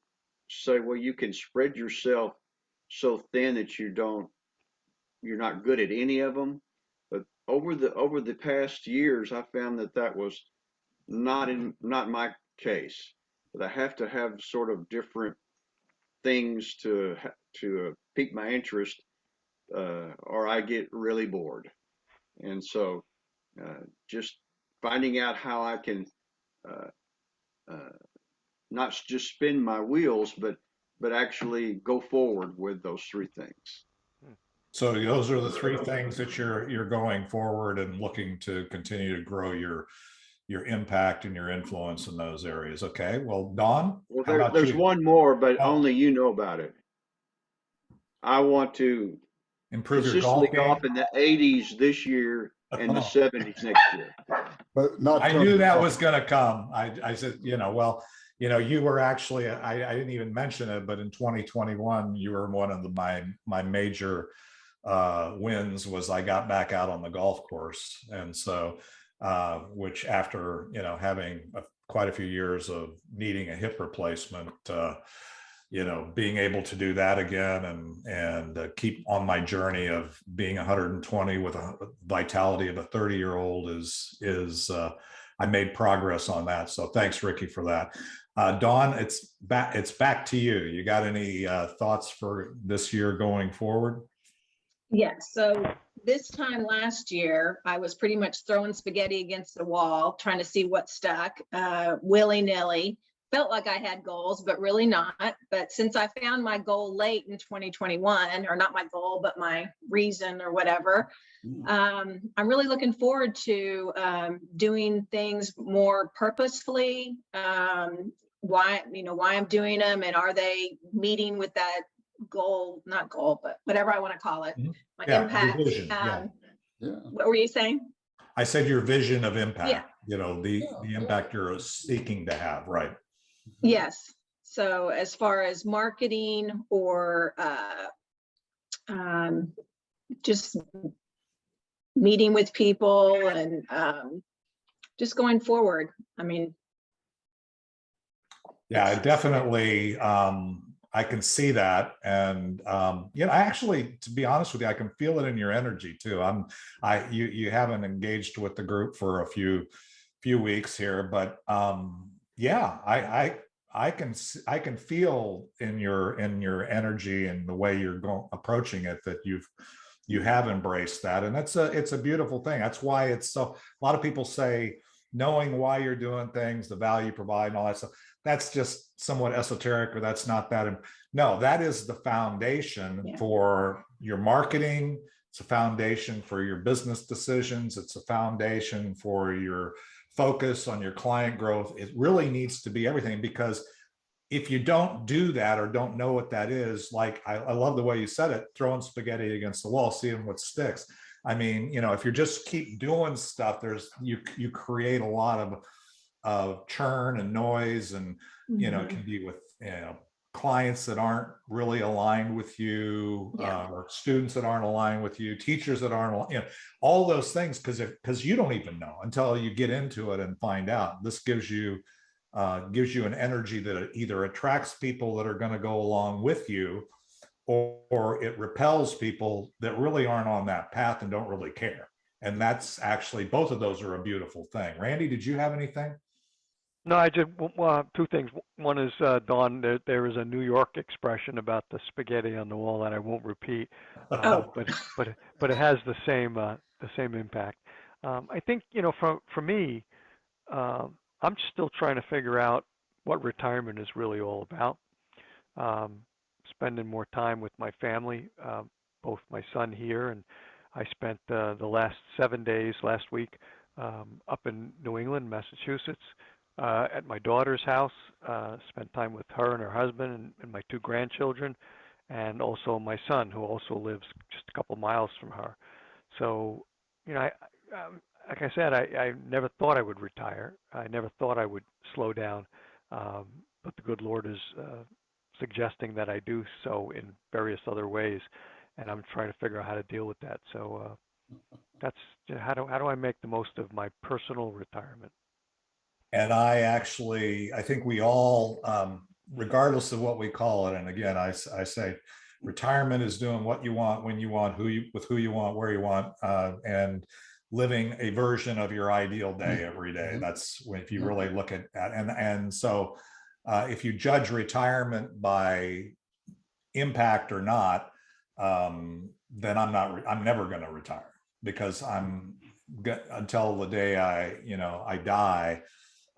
say, well, you can spread yourself so thin that you're not good at any of them. But over the past years, I found that that was not my case. But I have to have sort of different things to pique my interest, or I get really bored. And so, just finding out how I can uh, uh, not just spin my wheels, but actually go forward with those three things. So those are the three things that you're going forward and looking to continue to grow your impact and your influence in those areas. Okay. Well, Don, Well, how about there's you? one more, but Oh, only you know about it. I want to improve your consistently golf golf game. in the 80s this year and the Oh, 70s next year. But not I knew country that club. was going to come. I said, well, you were actually, I didn't even mention it, but in 2021, you were one of my major wins was I got back out on the golf course. And so, which after, having quite a few years of needing a hip replacement, being able to do that again and keep on my journey of being 120 with a vitality of a 30-year-old is I made progress on that. So thanks, Ricky, for that. Dawn, it's back to you. You got any thoughts for this year going forward? Yes, so this time last year, I was pretty much throwing spaghetti against the wall, trying to see what stuck, willy-nilly. Felt like I had goals, but really not. But since I found my goal late in 2021, or not my goal, but my reason or whatever, I'm really looking forward to doing things more purposefully. Why I'm doing them, and are they meeting with that goal, not goal, but whatever I want to call it, my impact. Vision, yeah. What were you saying? I said your vision of impact, Yeah. The impact you're seeking to have, right? Yes. So as far as marketing or just meeting with people and just going forward. I mean, yeah, definitely. I can see that. And, I actually, to be honest with you, I can feel it in your energy too. You haven't engaged with the group for a few weeks here, but yeah, I can feel in your energy and the way you're approaching it that you have embraced that, and it's a beautiful thing. That's why it's so. A lot of people say knowing why you're doing things, the value you provide, and all that stuff. That's just somewhat esoteric, or that's not that. No, that is the foundation for your marketing. It's a foundation for your business decisions. It's a foundation for your focus on your client growth. It really needs to be everything, because if you don't do that or don't know what that is, like I love the way you said it, throwing spaghetti against the wall, seeing what sticks. I mean, if you just keep doing stuff, you create a lot of churn and noise, and it can be with clients that aren't really aligned with you, or students that aren't aligned with you, teachers that aren't, all those things, because you don't even know until you get into it and find out. This gives you an energy that either attracts people that are going to go along with you, or it repels people that really aren't on that path and don't really care. And that's actually, both of those are a beautiful thing. Randy, did you have anything? No, I just two things. One is, Dawn, there is a New York expression about the spaghetti on the wall that I won't repeat, but it has the same impact. I think for me, I'm still trying to figure out what retirement is really all about. spending more time with my family, both my son here, and I spent the last 7 days last week up in New England, Massachusetts, at my daughter's house, spent time with her and her husband and my 2 grandchildren, and also my son, who also lives just a couple miles from her. So, you know, like I said, I never thought I would retire. I never thought I would slow down, but the good Lord is suggesting that I do so in various other ways, and I'm trying to figure out how to deal with that. So that's how do I make the most of my personal retirement? And I think we all, regardless of what we call it, and again, I say retirement is doing what you want, when you want, with who you want, where you want, and living a version of your ideal day every day. That's when, if you really look at that. And so if you judge retirement by impact or not, then I'm never going to retire, because until the day I die,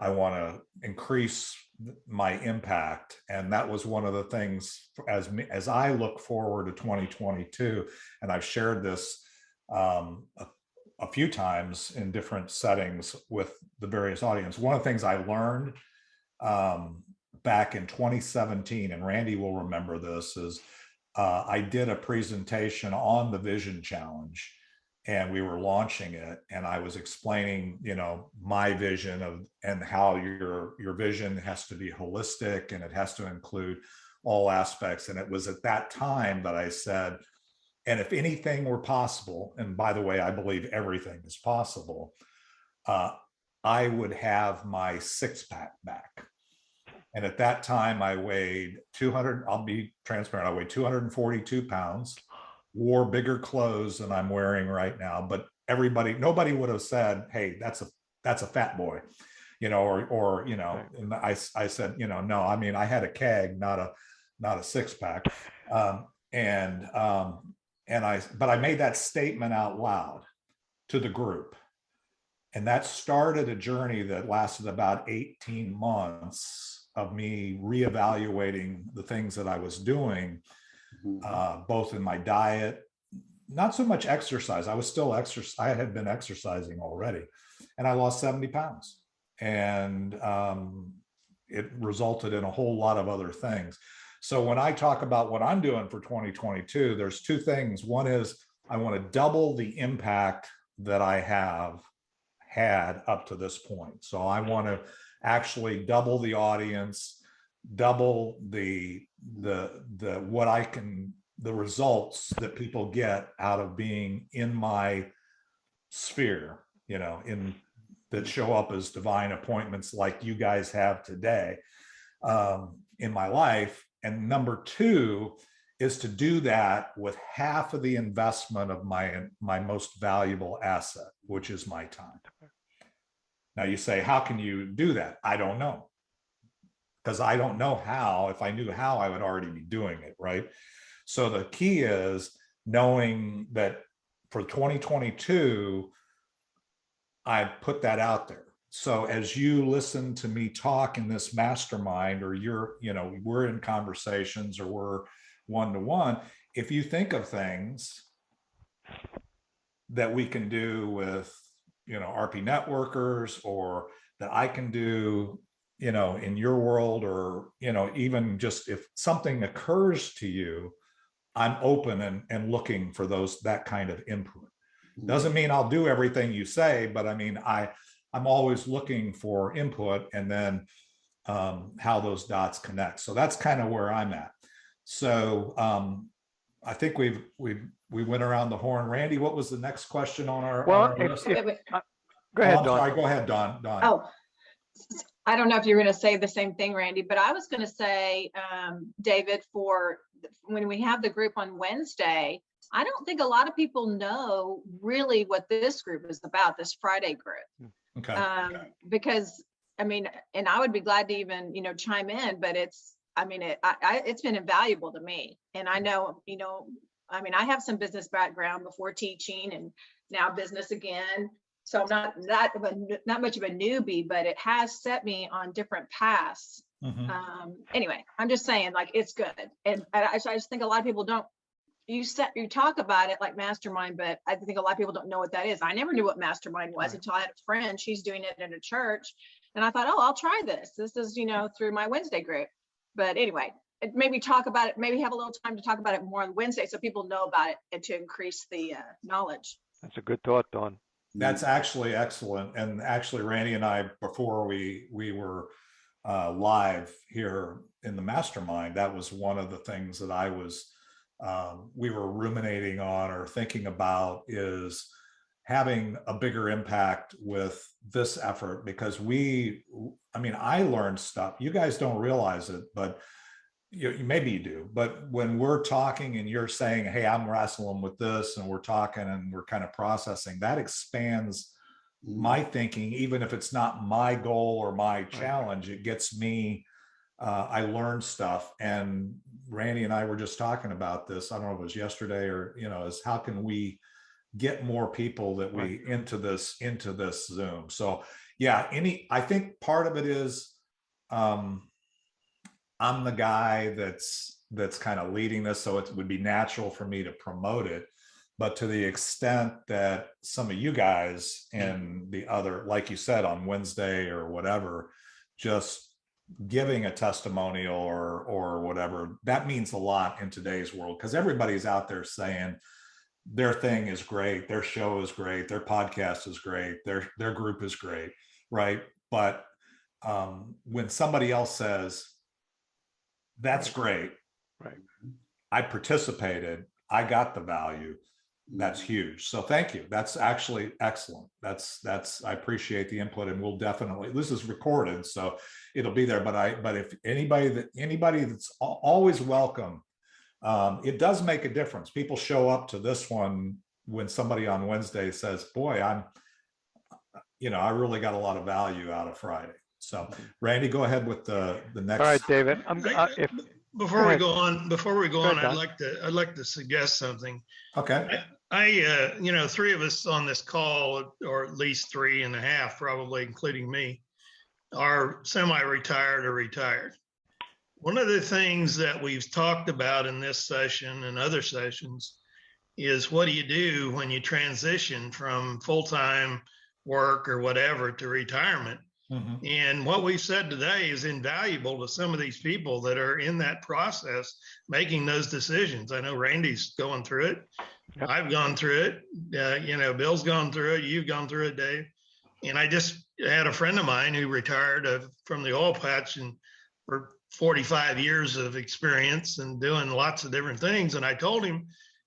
I want to increase my impact. And that was one of the things as I look forward to 2022, and I've shared this a few times in different settings with the various audience. One of the things I learned back in 2017, and Randy will remember this, is I did a presentation on the Vision Challenge, and we were launching it, and I was explaining, my vision and how your vision has to be holistic, and it has to include all aspects. And it was at that time that I said, and if anything were possible, and by the way, I believe everything is possible, I would have my 6-pack back. And at that time I weighed 200, I'll be transparent, I weighed 242 pounds, wore bigger clothes than I'm wearing right now, but nobody would have said, hey, that's a fat boy, or and I said, no, I mean, I had a keg, not a 6-pack. But I made that statement out loud to the group. And that started a journey that lasted about 18 months of me reevaluating the things that I was doing, both in my diet, not so much exercise. I was still I had been exercising already, and I lost 70 pounds. And it resulted in a whole lot of other things. So when I talk about what I'm doing for 2022, there's 2 things. One is I want to double the impact that I have had up to this point. So I want to actually double the audience, double the results that people get out of being in my sphere, that show up as divine appointments like you guys have today in my life. And number 2 is to do that with half of the investment of my most valuable asset, which is my time. Now you say, how can you do that? I don't know, because I don't know how. If I knew how, I would already be doing it, right? So the key is knowing that for 2022, I put that out there. So as you listen to me talk in this mastermind, or we're in conversations, or we're one-to-one, if you think of things that we can do with, RP networkers, or that I can do, in your world, or, even just if something occurs to you, I'm open and looking for that kind of input. Doesn't mean I'll do everything you say, but I mean, I'm always looking for input, and then how those dots connect. So that's kind of where I'm at. So I think we went around the horn. Randy, what was the next question on our list? Go ahead, Dawn. Sorry, go ahead, Dawn. Oh, I don't know if you're going to say the same thing, Randy, but I was going to say, David, for when we have the group on Wednesday, I don't think a lot of people know really what this group is about, this Friday group. Okay. Because I mean, and I would be glad to even, chime in, but it's been invaluable to me. And I know, I have some business background before teaching, and now business again. So I'm not much of a newbie, but it has set me on different paths Mhm. Anyway, I'm just saying, like, it's good. And I just think a lot of people don't, you talk about it like Mastermind, but I think a lot of people don't know what that is. I never knew what Mastermind was until I had a friend, she's doing it in a church. And I thought, oh, I'll try this. This is, through my Wednesday group. But anyway, maybe talk about it, maybe have a little time to talk about it more on Wednesday so people know about it and to increase the knowledge. That's a good thought, Dawn. That's actually excellent. And actually, Randy and I, before we were live here in the Mastermind, that was one of the things that I was, we were ruminating on or thinking about, is having a bigger impact with this effort, because I learned stuff. You guys don't realize it, but maybe you do. But when we're talking and you're saying, hey, I'm wrestling with this, and we're talking and we're kind of processing, that expands my thinking. Even if it's not my goal or my challenge, it gets me, I learned stuff. And Randy and I were just talking about this, I don't know if it was yesterday or, is how can we get more people that we into this Zoom. So yeah, I think part of it is, I'm the guy that's kind of leading this, so it would be natural for me to promote it. But to the extent that some of you guys and the other, like you said, on Wednesday or whatever, just giving a testimonial or whatever, that means a lot in today's world, because everybody's out there saying their thing is great, their show is great, their podcast is great, their group is great, right? But when somebody else says, that's great, Right. I participated, I got the value, that's huge. So thank you. That's actually excellent. That's I appreciate the input, and we'll definitely, this is recorded, so it'll be there. But if anybody that's always welcome, it does make a difference. People show up to this one when somebody on Wednesday says, boy, I really got a lot of value out of Friday. So Randy, go ahead with the next. All right, David. Before we go on, ahead, I'd like to suggest something. Okay. I three of us on this call, or at least 3.5, probably including me, are semi-retired or retired. One of the things that we've talked about in this session and other sessions is, what do you do when you transition from full-time work or whatever to retirement? Mm-hmm. And what we've said today is invaluable to some of these people that are in that process, making those decisions. I know Randy's going through it. Yep. I've gone through it. Bill's gone through it. You've gone through it, Dave. And I just had a friend of mine who retired from the oil patch, and for 45 years of experience and doing lots of different things. And I told him,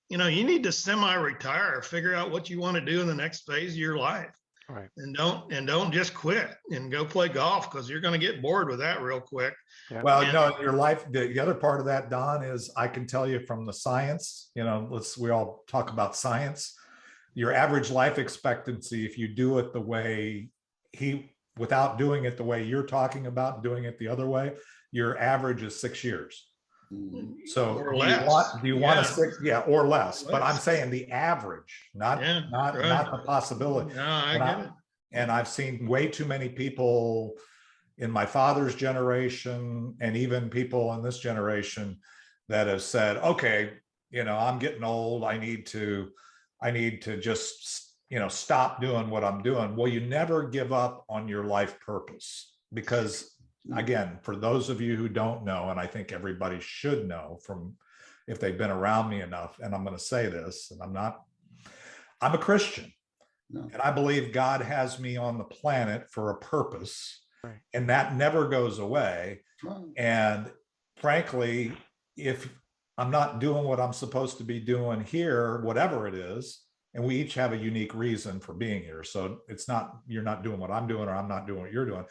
you need to semi-retire, figure out what you want to do in the next phase of your life. Right. And don't just quit and go play golf, because you're going to get bored with that real quick. Yeah. Well, your life, the other part of that, Don, is I can tell you from the science, we all talk about science. Your average life expectancy, if you do it the way without doing it the way you're talking about, doing it the other way, your average is 6 years. So or less. Do you want a 6? Yeah, or less. But I'm saying the average, not the possibility. No, I get it. And I've seen way too many people in my father's generation, and even people in this generation, that have said, okay, I'm getting old, I need to just stop doing what I'm doing. Well, you never give up on your life purpose, because again, for those of you who don't know, and I think everybody should know from if they've been around me enough, and I'm going to say this, and I'm a Christian. No. And I believe God has me on the planet for a purpose, right, and that never goes away. Right. And frankly, if I'm not doing what I'm supposed to be doing here, whatever it is, and we each have a unique reason for being here. So it's not, you're not doing what I'm doing, or I'm not doing what you're doing,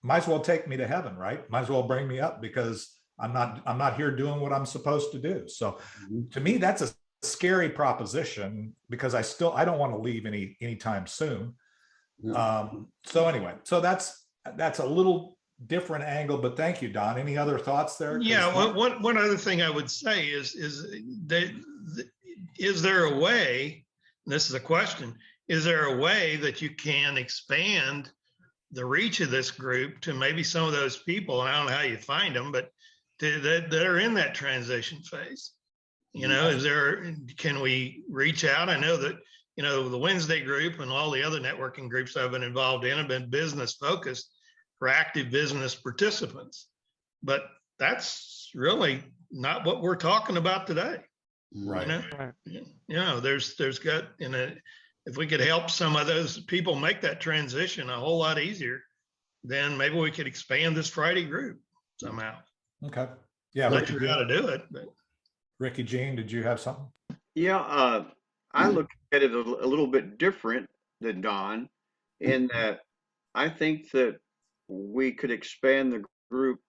might as well take me to heaven, right? Might as well bring me up, because I'm not here doing what I'm supposed to do. So to me, that's a scary proposition, because I don't want to leave anytime soon. So anyway, so that's a little different angle, but thank you, Don. Any other thoughts there? Yeah, one other thing I would say is there a way, and this is a question, is there a way that you can expand the reach of this group to maybe some of those people, and I don't know how you find them, but that are in that transition phase. You know, can we reach out? I know that, you know, the Wednesday group and all the other networking groups I've been involved in have been business focused for active business participants, but that's really not what we're talking about today. Right. You know, Right. you know, there's got, you know, if we could help some of those people make that transition a whole lot easier, then maybe we could expand this Friday group somehow. Okay. Yeah. Not Ricky sure how to do it, but Ricky Jean, did you have something? Yeah, I look at it a little bit different than Don in that I think that we could expand the group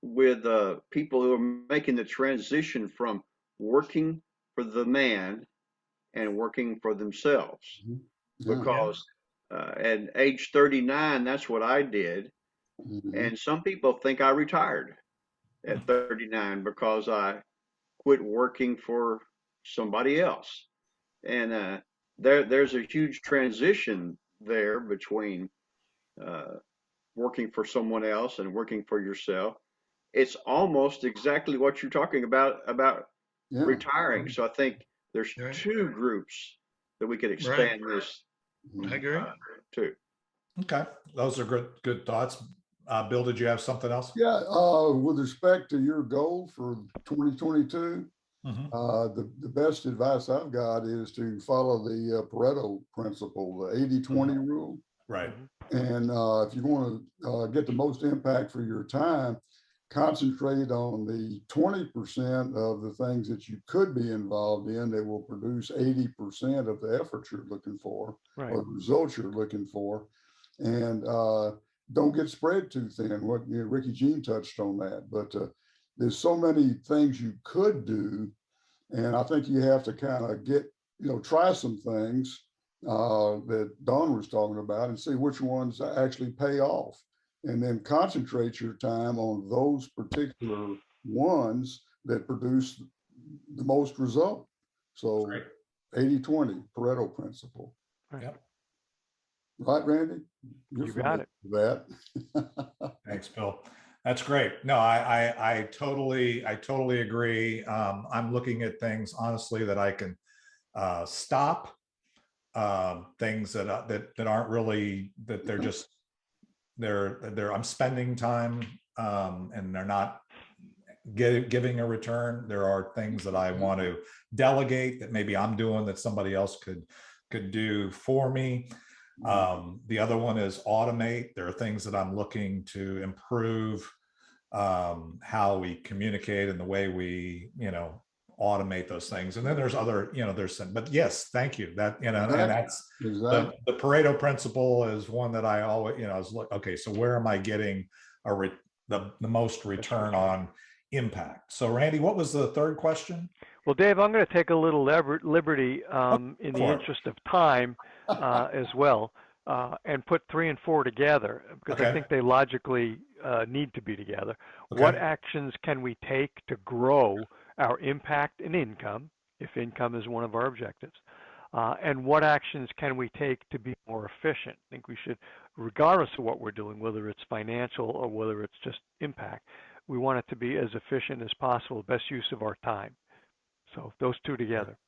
with people who are making the transition from working for the man and working for themselves. Yeah. Because at age 39, that's what I did. Mhm. And some people think I retired at 39 because I quit working for somebody else. And there's a huge transition there between working for someone else and working for yourself. It's almost exactly what you're talking about Yeah. retiring. So I think there's Right. two groups that we could Right. expand this I agree. to. Okay. Those are good thoughts. Bill, did you have something else? Yeah, with respect to your goal for 2022, Mhm. the best advice I've got is to follow the Pareto principle, the 80-20 rule. Right. And if you want to get the most impact for your time, concentrate on the 20% of the things that you could be involved in that will produce 80% of the effort you're looking for, Right. or the results you're looking for. And don't get spread too thin. What Ricky Jean touched on that, but there's so many things you could do, and I think you have to kind of try some things that Don was talking about and see which ones actually pay off, and then concentrate your time on those particular ones that produce the most result. So Great. 80-20 Pareto principle. Right. Yep. Right, Randy? You're You got it. familiar with that. Thanks, Bill. That's great. No, I totally agree. I'm looking at things honestly that I can stop, things that aren't really, that they're just I'm spending time, and they're not giving a return. There are things that I want to delegate that maybe I'm doing that somebody else could do for me. The other one is automate. There are things that I'm looking to improve, how we communicate and the way we, automate those things. And then there's other, there's some, but yes, thank you. That, and that's Exactly. the Pareto principle is one that I always, is like, okay, so where am I getting the most return on impact? So Randy, what was the third question? Well, Dave, I'm going to take a little liberty in the interest of time as well, and put 3 and 4 together, because I think they logically need to be together. Okay. What actions can we take to grow our impact and income, if income is one of our objectives? And what actions can we take to be more efficient? I think we should, regardless of what we're doing, whether it's financial or whether it's just impact, we want it to be as efficient as possible, best use of our time. So those two together.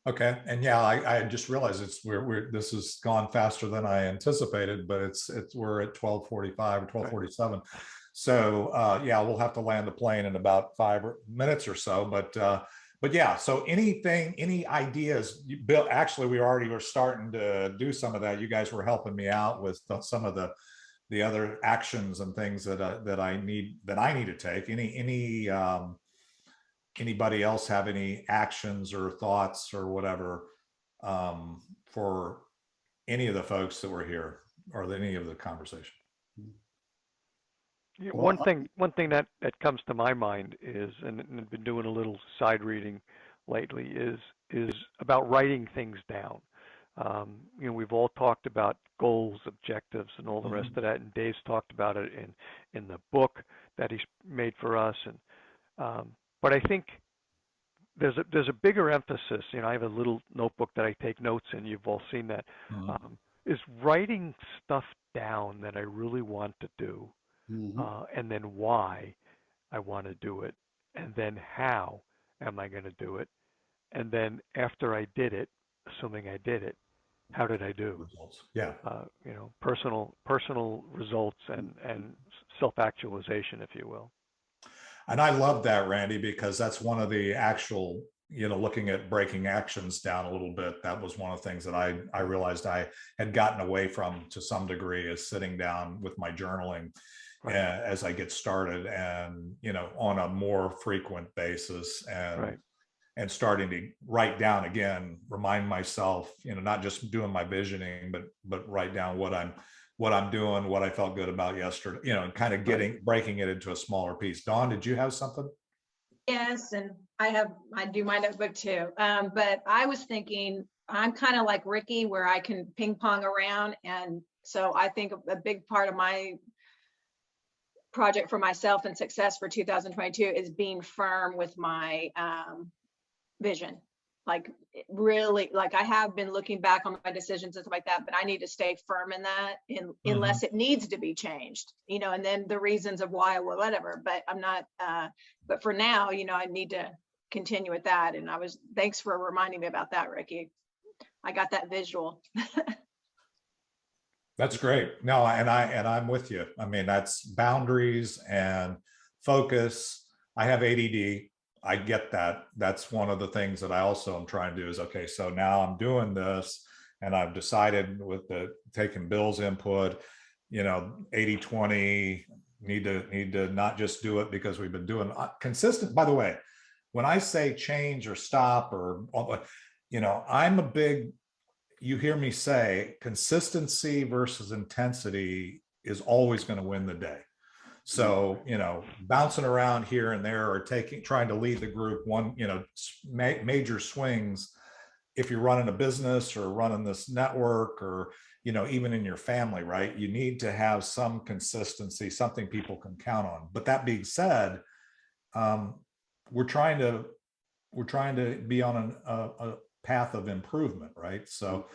Okay. And yeah, I just realized this has gone faster than I anticipated, but we're at 12:45 or 12:47. So yeah, we'll have to land the plane in about 5 minutes or so, but yeah, so any ideas, Bill? Actually, we already were starting to do some of that. You guys were helping me out with some of the other actions and things that I need to take. Anybody else have any actions or thoughts or whatever for any of the folks that were here or any of the conversation? One thing that comes to my mind is, and I've been doing a little side reading lately, is about writing things down. We've all talked about goals, objectives, and all the rest of that, and Dave's talked about it in the book that he's made for us. And but I think there's a bigger emphasis. I have a little notebook that I take notes in. You've all seen that. is writing stuff down that I really want to do, Mhm. and then why I want to do it, and then how am I going to do it, and then after I did it, assuming I did it, how did I do? Results. Yeah. Personal results and self-actualization, if you will. And I love that, Randy, because that's one of the actual, looking at breaking actions down a little bit. That was one of the things that I realized I had gotten away from to some degree, is sitting down with my journaling Right. as I get started, and, on a more frequent basis, Right. and starting to write down again, remind myself, not just doing my visioning, but write down what I'm doing, what I felt good about yesterday, and kind of breaking it into a smaller piece. Dawn, did you have something? Yes, and I do my notebook too. But I was thinking, I'm kind of like Ricky, where I can ping pong around. And so I think a big part of my project for myself and success for 2022 is being firm with my vision. Like really, like I have been looking back on my decisions and stuff like that, but I need to stay firm in that, unless it needs to be changed, and then the reasons of why or whatever. But I'm not, but for now, I need to continue with that. And thanks for reminding me about that, Ricky. I got that visual. That's great. No, and I'm with you. I mean, that's boundaries and focus. I have ADD. I get that. That's one of the things that I also am trying to do, is, okay, so now I'm doing this, and I've decided with the taking Bill's input, 80-20, need to not just do it because we've been doing consistent. By the way, when I say change or stop, or, I'm a big, you hear me say, consistency versus intensity is always going to win the day. So, bouncing around here and there, or trying to lead the group one, major swings. If you're running a business or running this network, or, even in your family, right, you need to have some consistency, something people can count on. But that being said, we're trying to be on a path of improvement, right? So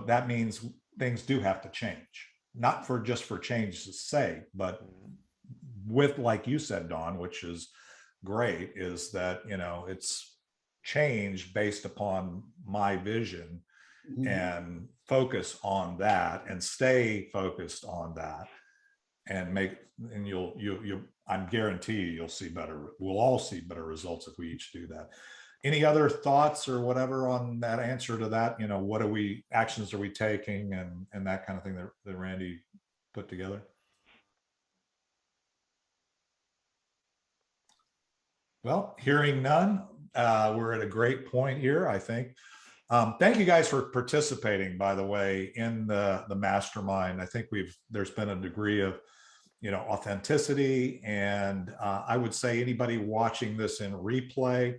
that means things do have to change, not just for change's sake, but with, like you said, Dawn, which is great, is that, it's change based upon my vision, and focus on that, and stay focused on that, and I'm guarantee you'll see better. We'll all see better results if we each do that. Any other thoughts or whatever on that answer to that? What actions are we taking, and that kind of thing that Randy put together? Well, hearing none, we're at a great point here, I think. Thank you guys for participating, by the way, in the mastermind. I think there's been a degree of, authenticity, and I would say anybody watching this in replay,